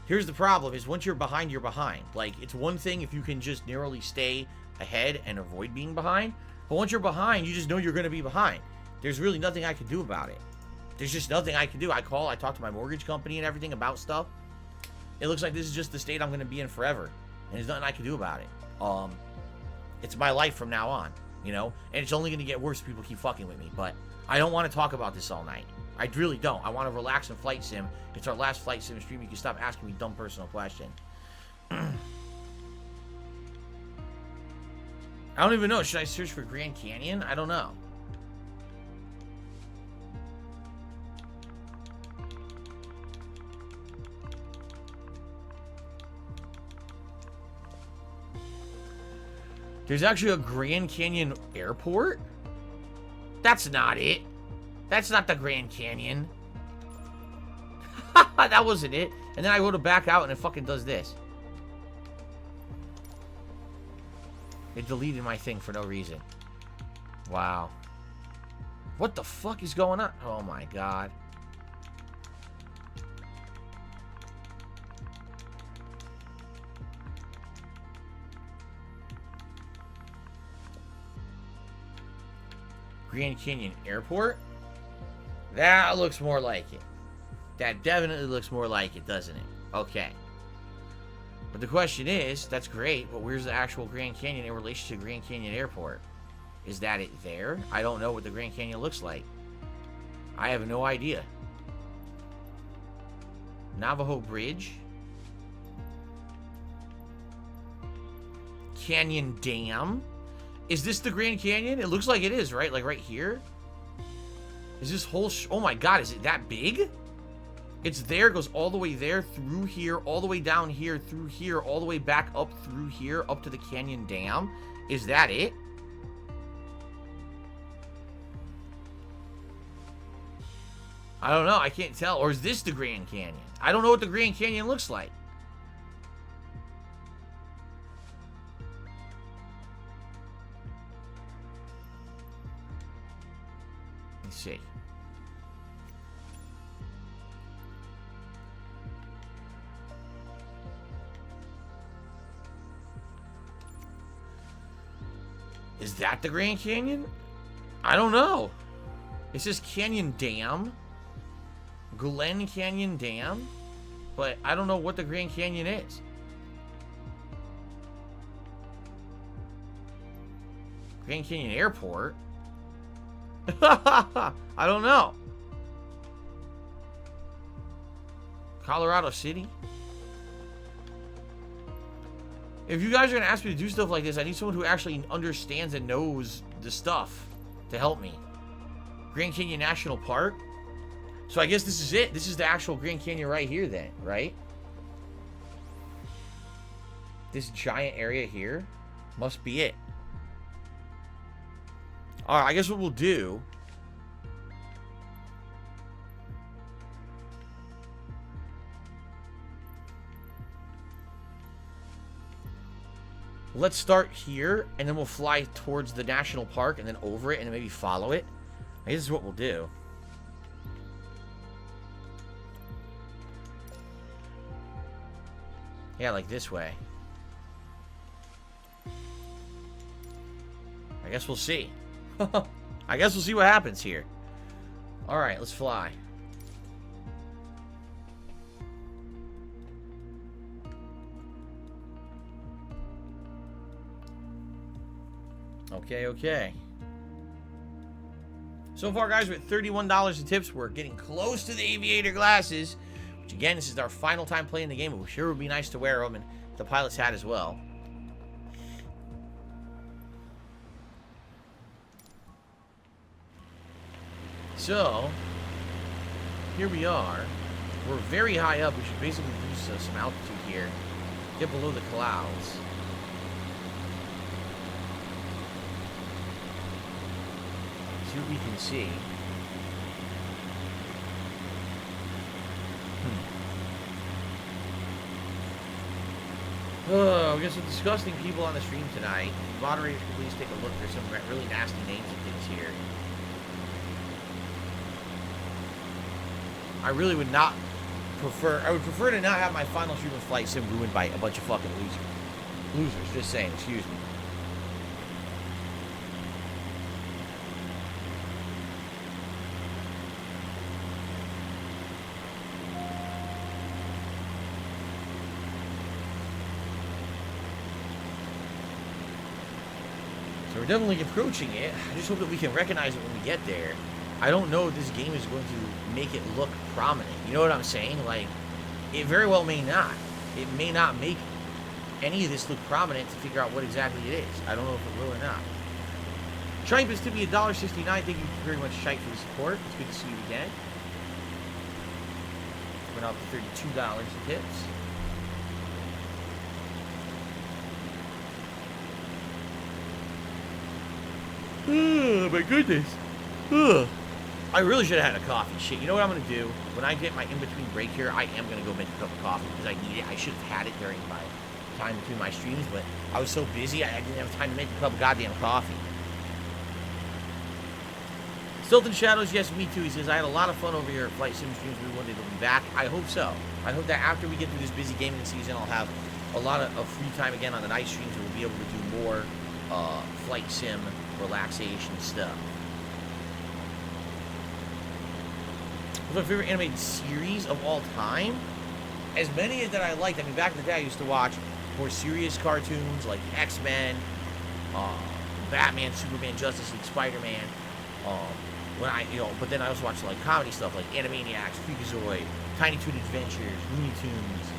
Here's the problem, is once you're behind, you're behind. Like, it's one thing if you can just narrowly stay ahead and avoid being behind. But once you're behind, you just know you're going to be behind. There's really nothing I can do about it. There's just nothing I can do. I talk to my mortgage company and everything about stuff. It looks like this is just the state I'm going to be in forever. And there's nothing I can do about it. It's my life from now on. And it's only going to get worse if people keep fucking with me. But I don't want to talk about this all night. I really don't. I want to relax and flight sim. It's our last flight sim stream. You can stop asking me dumb personal questions. I don't even know. Should I search for Grand Canyon? I don't know. There's actually a Grand Canyon airport? That's not it. That's not the Grand Canyon. That wasn't it. And then I go to back out and it fucking does this. It deleted my thing for no reason. Wow. What the fuck is going on? Oh my god. Grand Canyon Airport? That looks more like it. That definitely looks more like it, doesn't it? Okay. But the question is, that's great, but where's the actual Grand Canyon in relation to Grand Canyon Airport? Is that it there? I don't know what the Grand Canyon looks like. I have no idea. Navajo Bridge. Canyon Dam. Is this the Grand Canyon? It looks like it is, right? Like right here? Is this whole... oh my god, is it that big? It's there, goes all the way there, through here, all the way down here, through here, all the way back up through here, up to the Canyon Dam. Is that it? I don't know. I can't tell. Or is this the Grand Canyon? I don't know what the Grand Canyon looks like. Let's see. Is that the Grand Canyon? I don't know. It says Canyon Dam. Glen Canyon Dam. But I don't know what the Grand Canyon is. Grand Canyon Airport? I don't know. Colorado City? If you guys are going to ask me to do stuff like this, I need someone who actually understands and knows the stuff to help me. Grand Canyon National Park? So I guess this is it. This is the actual Grand Canyon right here then, right? This giant area here must be it. Alright, I guess what we'll do... let's start here, and then we'll fly towards the national park, and then over it, and then maybe follow it. I guess this is what we'll do. Yeah, like this way. I guess we'll see. I guess we'll see what happens here. Alright, let's fly. Okay, okay. So far, guys, we're at $31 in tips. We're getting close to the aviator glasses. Which, again, this is our final time playing the game. But we sure would be nice to wear them. And the pilot's hat as well. So, here we are. We're very high up. We should basically lose some altitude here. Get below the clouds. See what we can see. Oh, we got some disgusting people on the stream tonight. Moderators, please take a look. There's some really nasty names and things here. I really would not prefer... I would prefer to not have my final stream of Flight Sim ruined by a bunch of fucking losers. Losers, just saying. Excuse me. So we're definitely approaching it. I just hope that we can recognize it when we get there. I don't know if this game is going to make it look prominent. You know what I'm saying? Like, it very well may not. It may not make any of this look prominent to figure out what exactly it is. I don't know if it will or not. Tripe is to be $1.69. Thank you very much, Shite, for the support. It's good to see you again. Went up to $32 in tips. Oh, my goodness. Ugh. I really should have had a coffee. Shit, you know what I'm going to do? When I get my in-between break here, I am going to go make a cup of coffee because I need it. I should have had it during my time between my streams, but I was so busy, I didn't have time to make a cup of goddamn coffee. Stilton Shadows, yes, me too. He says, I had a lot of fun over here at Flight Sim streams. We wanted to be back. I hope so. I hope that after we get through this busy gaming season, I'll have a lot of free time again on the night streams, and we'll be able to do more Flight Sim relaxation stuff. was my favorite animated series of all time. As many that I liked, I mean, back in the day, I used to watch more serious cartoons like X-Men, Batman, Superman, Justice League, Spider-Man. But then I also watched like comedy stuff like Animaniacs, Freakazoid, Tiny Toon Adventures, Looney Tunes.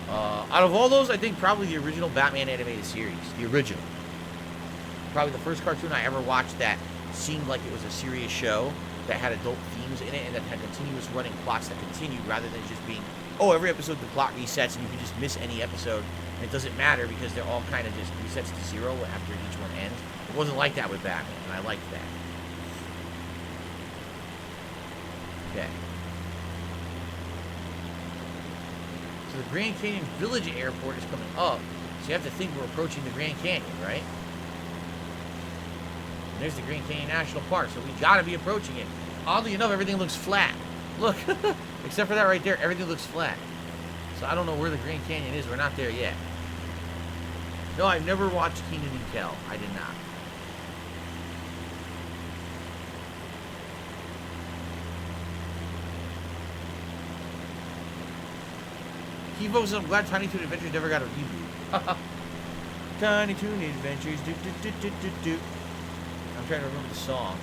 Out of all those, I think probably the original Batman animated series, the original. Probably the first cartoon I ever watched that seemed like it was a serious show that had adult themes in it and that had continuous running plots that continued rather than just being, oh, every episode the plot resets and you can just miss any episode and it doesn't matter because they're all kind of just resets to zero after each one ends. It wasn't like that with Batman, and I liked that. Okay. So the Grand Canyon Village Airport is coming up, so you have to think we're approaching the Grand Canyon, right? And there's the Grand Canyon National Park, so we gotta be approaching it. Oddly enough, everything looks flat. Look, except for that right there, everything looks flat. So I don't know where the Grand Canyon is. We're not there yet. No, I've never watched Kenan and Kel. I did not. Kivo says, I'm glad Tiny Toon Adventures never got a reboot. Tiny Toon Adventures, do. I'm trying to remember the song.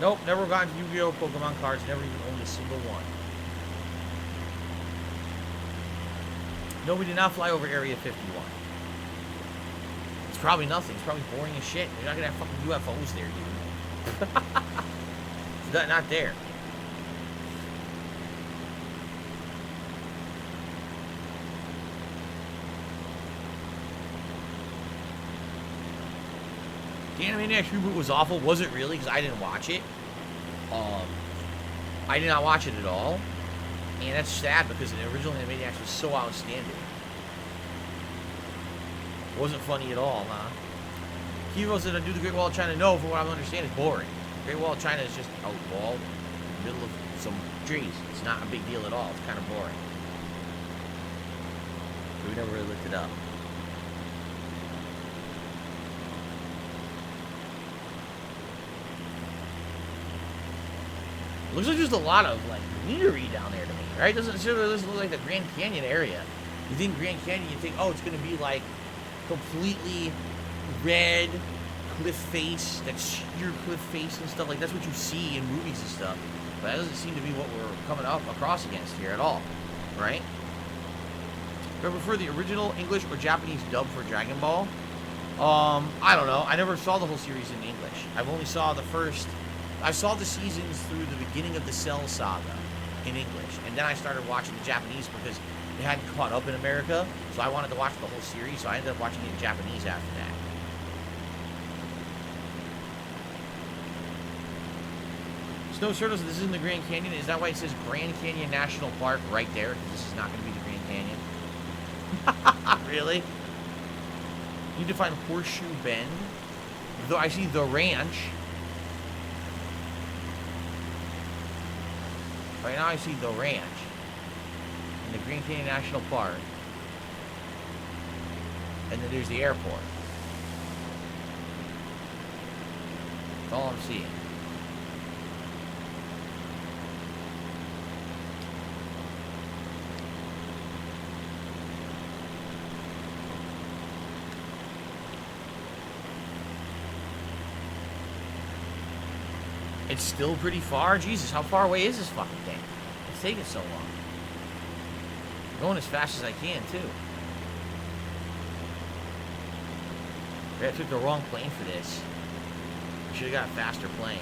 Nope, never gotten to Yu-Gi-Oh! Pokemon cards, never even owned a single one. No, we did not fly over Area 51. It's probably nothing. It's probably boring as shit. You're not gonna have fucking UFOs there, dude. It's not there. The Animaniacs reboot was awful. Was it really? Because I didn't watch it. I did not watch it at all. And that's sad because the original Animaniacs was so outstanding. It wasn't funny at all, huh? Hero said, I do the Great Wall of China. No, from what I understand, it's boring. Great Wall of China is just a wall in the middle of some trees. It's not a big deal at all. It's kind of boring. So we never really looked it up. Looks like there's a lot of like greenery down there to me, right? Doesn't it look like the Grand Canyon area? You think Grand Canyon, you think, oh, it's gonna be like completely red cliff face, that sheer cliff face and stuff. Like that's what you see in movies and stuff. But that doesn't seem to be what we're coming up across against here at all, right? Do I prefer the original English or Japanese dub for Dragon Ball? I don't know. I never saw the whole series in English. I've only saw the first. I saw the seasons through the beginning of the Cell Saga in English, and then I started watching the Japanese because it hadn't caught up in America, so I wanted to watch the whole series, so I ended up watching it in Japanese after that. Snow Turtles, this isn't the Grand Canyon. Is that why it says Grand Canyon National Park right there? Because this is not going to be the Grand Canyon. Really? You need to find Horseshoe Bend. Though I see the ranch. Right now I see the ranch in the Grand Canyon National Park. And then there's the airport. That's all I'm seeing. It's still pretty far? Jesus, how far away is this fucking thing? It's taking so long. I'm going as fast as I can, too. I took the wrong plane for this. I should have got a faster plane.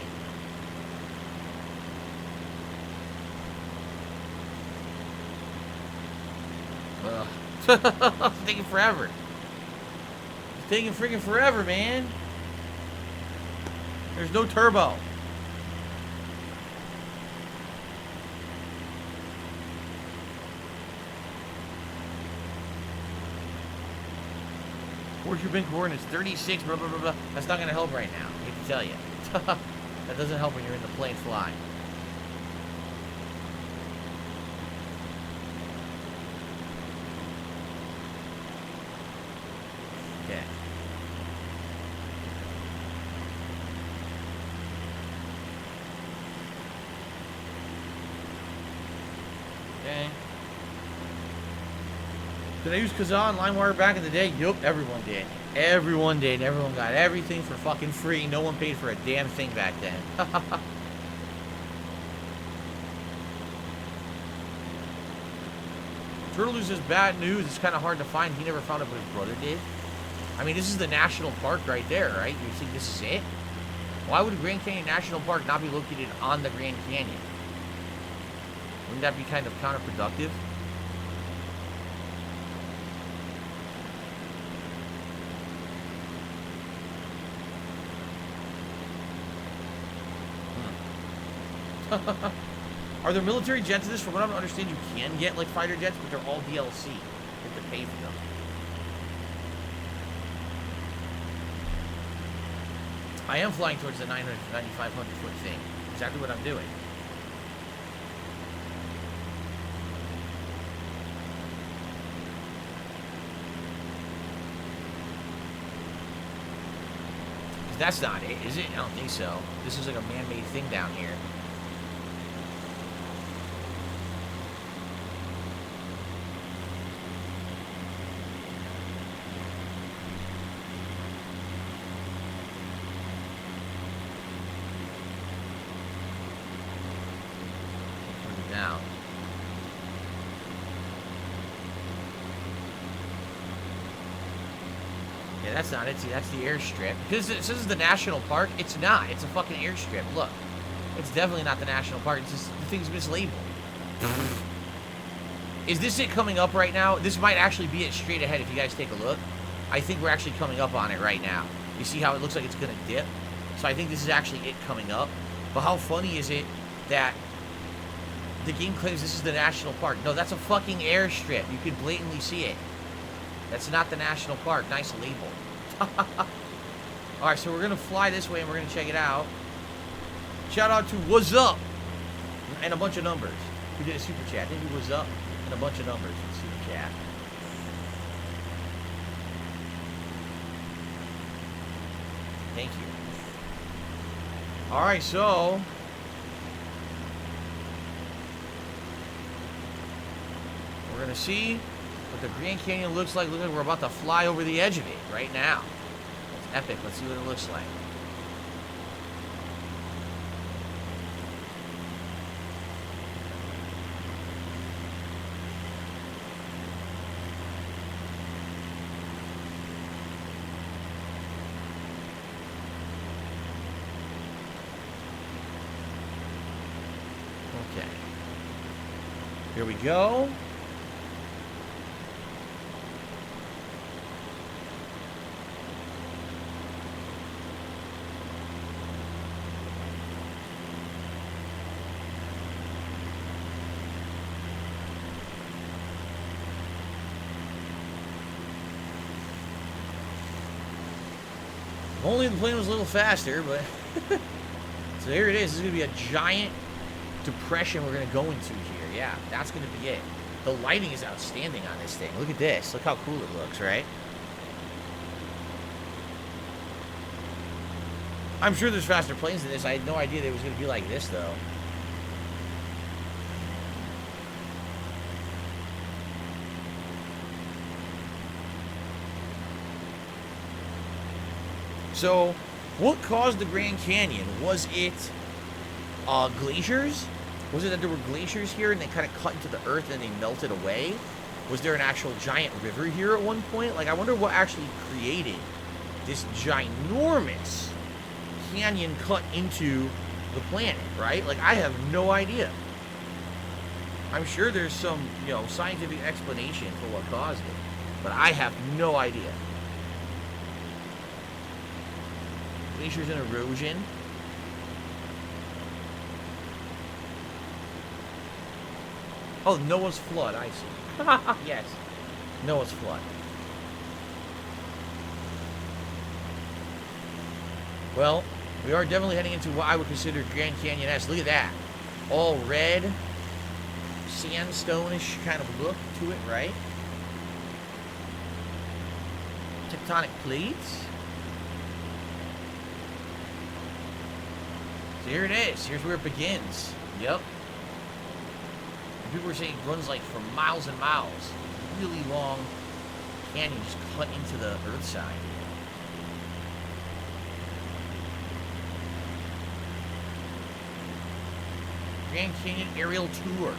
It's taking forever. It's taking freaking forever, man. There's no turbo. Horseshoe Bend coordinates 36, blah, blah, blah, blah. That's not going to help right now. I hate to tell you. That doesn't help when you're in the plane flying. Okay. Did I use Kazaa and LimeWire back in the day? Yup, everyone did. Everyone did. Everyone got everything for fucking free. No one paid for a damn thing back then. Turtle News is bad news. It's kind of hard to find. He never found it, but his brother did. I mean, this is the national park right there, right? You think this is it? Why would Grand Canyon National Park not be located on the Grand Canyon? Wouldn't that be kind of counterproductive? Are there military jets in this? From what I understand, you can get like fighter jets, but they're all DLC. You have to pay for them. I am flying towards the 9,500 foot thing. Exactly what I'm doing. That's not it, is it? I don't think so. This is like a man-made thing down here. Down. Yeah, that's not it. See, that's the airstrip. Because it says the national park. It's not. It's a fucking airstrip. Look. It's definitely not the national park. It's just the thing's mislabeled. Is this it coming up right now? This might actually be it straight ahead if you guys take a look. I think we're actually coming up on it right now. You see how it looks like it's going to dip? So I think this is actually it coming up. But how funny is it that the game claims this is the national park? No, that's a fucking airstrip. You could blatantly see it. That's not the national park. Nice label. Alright, so we're going to fly this way and we're going to check it out. Shout out to What's Up and a bunch of numbers who did a super chat. Thank you, What's Up, and a bunch of numbers in super chat. Thank you. Alright, so we're going to see what the Grand Canyon looks like. Look like we're about to fly over the edge of it right now. It's epic. Let's see what it looks like. Okay. Here we go. If only the plane was a little faster, but so here it is. This is going to be a giant depression we're going to go into here. Yeah, that's going to be it. The lighting is outstanding on this thing. Look at this. Look how cool it looks, right? I'm sure there's faster planes than this. I had no idea that it was going to be like this, though. So, what caused the Grand Canyon? Was it glaciers? Was it that there were glaciers here and they kind of cut into the earth and they melted away? Was there an actual giant river here at one point? Like, I wonder what actually created this ginormous canyon cut into the planet, right? Like, I have no idea. I'm sure there's some, you know, scientific explanation for what caused it, but I have no idea. Glaciers and erosion. Oh, Noah's flood, I see. Yes, Noah's flood. Well, we are definitely heading into what I would consider Grand Canyon-esque. Look at that. All red, sandstone-ish kind of look to it, right? Tectonic plates. So here it is. Here's where it begins. Yep. People were saying it runs like for miles and miles. really long canyon just cut into the earth side. Grand Canyon aerial tour.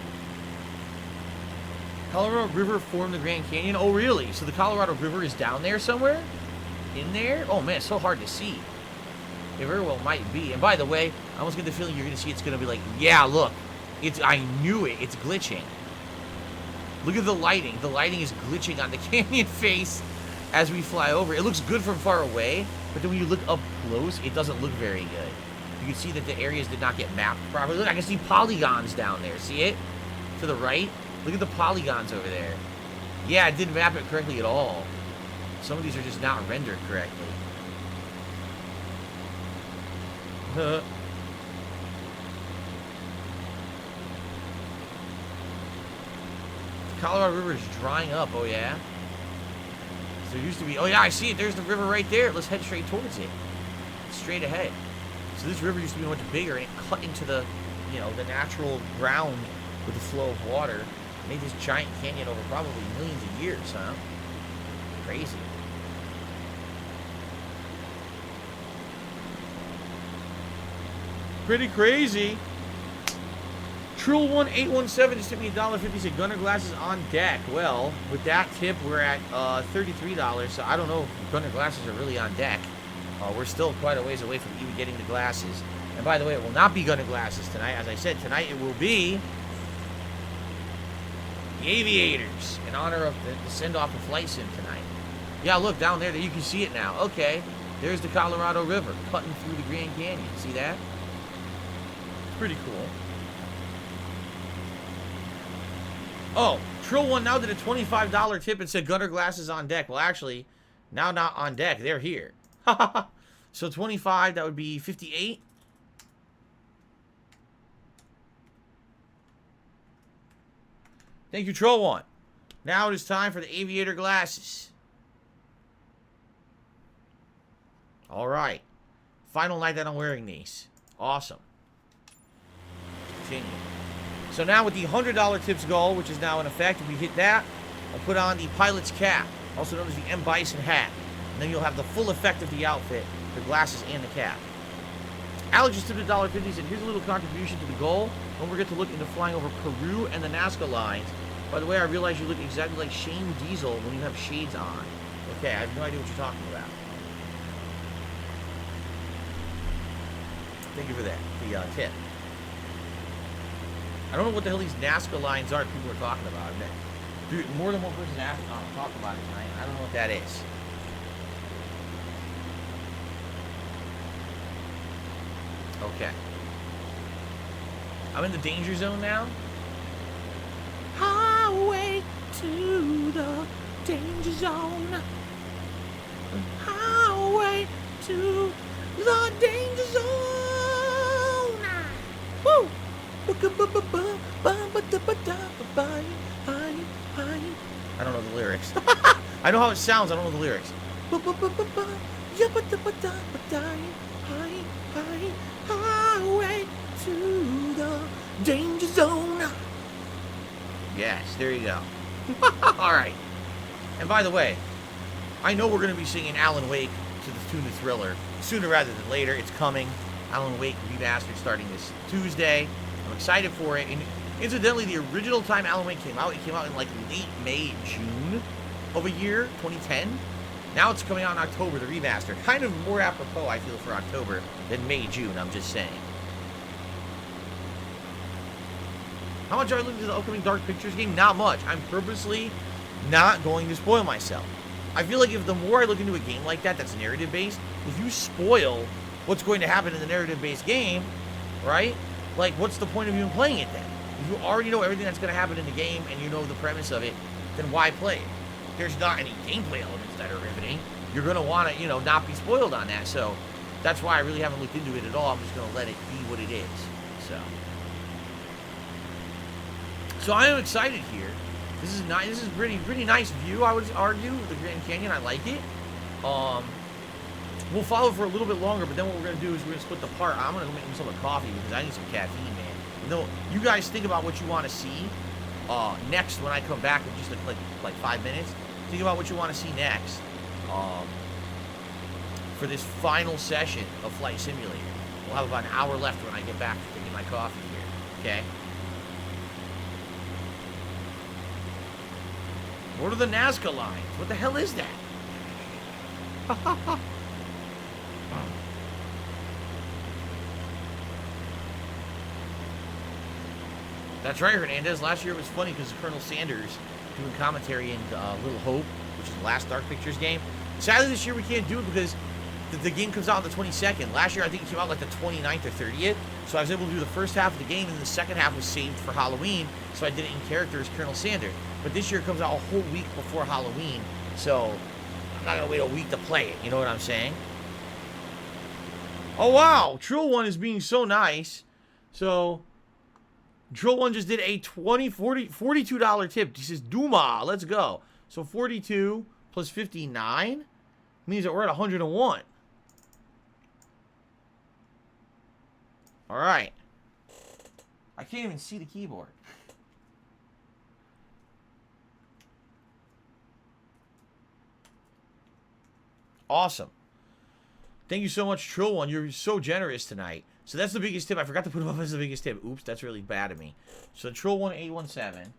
Colorado River formed the Grand Canyon. Oh, really? So the Colorado River is down there somewhere? In there? Oh, man, it's so hard to see. It very well might be. And by the way, I almost get the feeling you're going to see it's going to be like, yeah, look. I knew it. It's glitching. Look at the lighting. The lighting is glitching on the canyon face as we fly over. It looks good from far away, but then when you look up close, it doesn't look very good. You can see that the areas did not get mapped properly. Look, I can see polygons down there. See it? To the right? Look at the polygons over there. Yeah, it didn't map it correctly at all. Some of these are just not rendered correctly. The Colorado River is drying up, oh yeah? So there used to be, oh yeah, I see it. There's the river right there. Let's head straight towards it. Straight ahead. So this river used to be much bigger, and it cut into the, you know, the natural ground with the flow of water. Made this giant canyon over probably millions of years, huh? Crazy. Pretty crazy. Trill1817 just hit me $1.50. Said Gunner glasses on deck. Well, with that tip, we're at $33. So I don't know if Gunner glasses are really on deck. We're still quite a ways away from even getting the glasses. And by the way, it will not be Gunner glasses tonight. As I said, tonight it will be the Aviators in honor of the send-off of Flight Sim tonight. Yeah, look down there. You can see it now. Okay, there's the Colorado River cutting through the Grand Canyon. See that? It's pretty cool. Oh, Trill1 now did a $25 tip and said Gunner glasses on deck. Well, actually, now not on deck. They're here. So 25, that would be 58. Thank you, Trill1. Now it is time for the Aviator glasses. All right. Final night that I'm wearing these. Awesome. Continue. So now with the $100 tips goal, which is now in effect, if we hit that, I'll put on the pilot's cap, also known as the M. Bison hat. And then you'll have the full effect of the outfit, the glasses and the cap. Alex just tipped $1.50, said, here's a little contribution to the goal. Don't forget to look into flying over Peru and the Nazca lines. By the way, I realize you look exactly like Shane Diesel when you have shades on. Okay, I have no idea what you're talking about. Thank you for that, the tip. I don't know what the hell these Nazca lines are people are talking about. Dude, more than one person asked talking about it tonight. I don't know what that is. Okay. I'm in the danger zone now. Highway to the danger zone. Highway to the danger zone. Woo! I don't know the lyrics. I know how it sounds, I don't know the lyrics. Highway to the danger zone. Yes, there you go. Alright. And by the way, I know we're going to be singing Alan Wake to the tune of Thriller sooner rather than later. It's coming. Alan Wake remastered starting this Tuesday. I'm excited for it. And incidentally, the original time Alan Wake came out, it came out in like late May, June of a year, 2010. Now it's coming out in October, the remaster. Kind of more apropos, I feel, for October than May, June, I'm just saying. How much are I looking to the upcoming Dark Pictures game? Not much. I'm purposely not going to spoil myself. I feel like if the more I look into a game like that that's narrative-based, if you spoil what's going to happen in the narrative-based game, right? Like, what's the point of even playing it then? If you already know everything that's going to happen in the game and you know the premise of it, then why play it? There's not any gameplay elements that are riveting. You're going to want to, you know, not be spoiled on that. So that's why I really haven't looked into it at all. I'm just going to let it be what it is. So I am excited here. This is nice. This is pretty nice view, I would argue, of the Grand Canyon. I like it. We'll follow for a little bit longer, but then what we're going to do is we're going to split the part. I'm going to go make myself a coffee because I need some caffeine, man. You know, you guys think about what you want to see, next when I come back in just like 5 minutes. Think about what you want to see next for this final session of Flight Simulator. We'll have about an hour left when I get back to get my coffee here. Okay. What are the Nazca lines? What the hell is that? That's right, Hernandez. Last year it was funny because Colonel Sanders doing commentary in Little Hope, which is the last Dark Pictures game. Sadly, this year we can't do it because the game comes out on the 22nd. Last year, I think it came out like the 29th or 30th. So I was able to do the first half of the game, and the second half was saved for Halloween. So I did it in character as Colonel Sanders. But this year it comes out a whole week before Halloween. So I'm not going to wait a week to play it. You know what I'm saying? Oh, wow. Trill One is being so nice. So Trill One just did a $42 tip. He says, Duma, let's go. So 42 plus 59 means that we're at 101. All right. I can't even see the keyboard. Awesome. Thank you so much, Trill One. You're so generous tonight. So that's the biggest tip. I forgot to put him up as the biggest tip. Oops, that's really bad of me. So Trill One 817.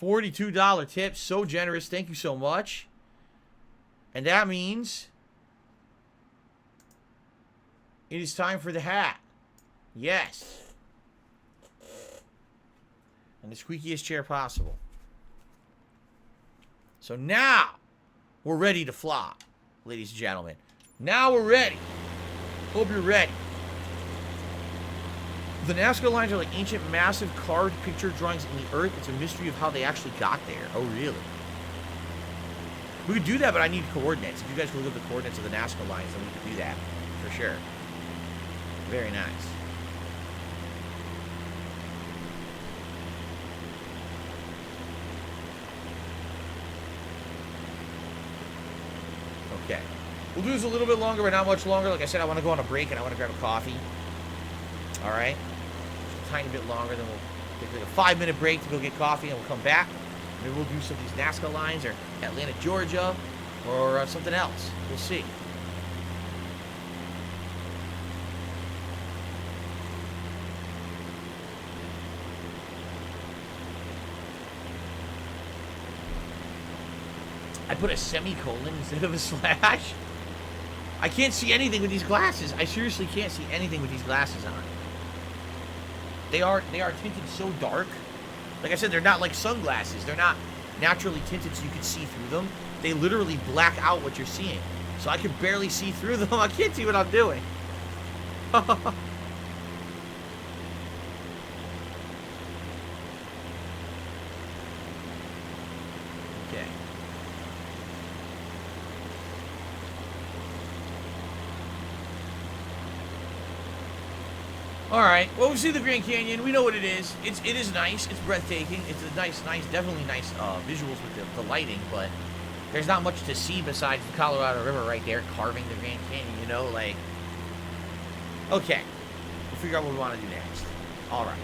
$42 tip. So generous. Thank you so much. And that means it is time for the hat. Yes. And the squeakiest chair possible. So now we're ready to fly, ladies and gentlemen. Now we're ready. Hope you're ready. The Nazca lines are like ancient, massive carved picture drawings in the earth. It's a mystery of how they actually got there. Oh, really? We could do that, but I need coordinates. If you guys could look up the coordinates of the Nazca lines, then we could do that. For sure. Very nice. Okay. We'll do this a little bit longer, but not much longer. Like I said, I want to go on a break, and I want to grab a coffee. All right? Just a tiny bit longer, then we'll take like a 5-minute break to go get coffee, and we'll come back. Maybe we'll do some of these Nazca lines, or Atlanta, Georgia, or something else. We'll see. I put a semicolon instead of a slash. I can't see anything with these glasses. I seriously can't see anything with these glasses on. They are tinted so dark. Like I said, they're not like sunglasses. They're not naturally tinted so you can see through them. They literally black out what you're seeing. So I can barely see through them. I can't see what I'm doing. Okay. Alright, well, we see the Grand Canyon. We know what it is. It is nice. It's breathtaking. It's a nice, definitely nice visuals with the lighting, but there's not much to see besides the Colorado River right there carving the Grand Canyon, you know, like... Okay. We'll figure out what we want to do next. Alright.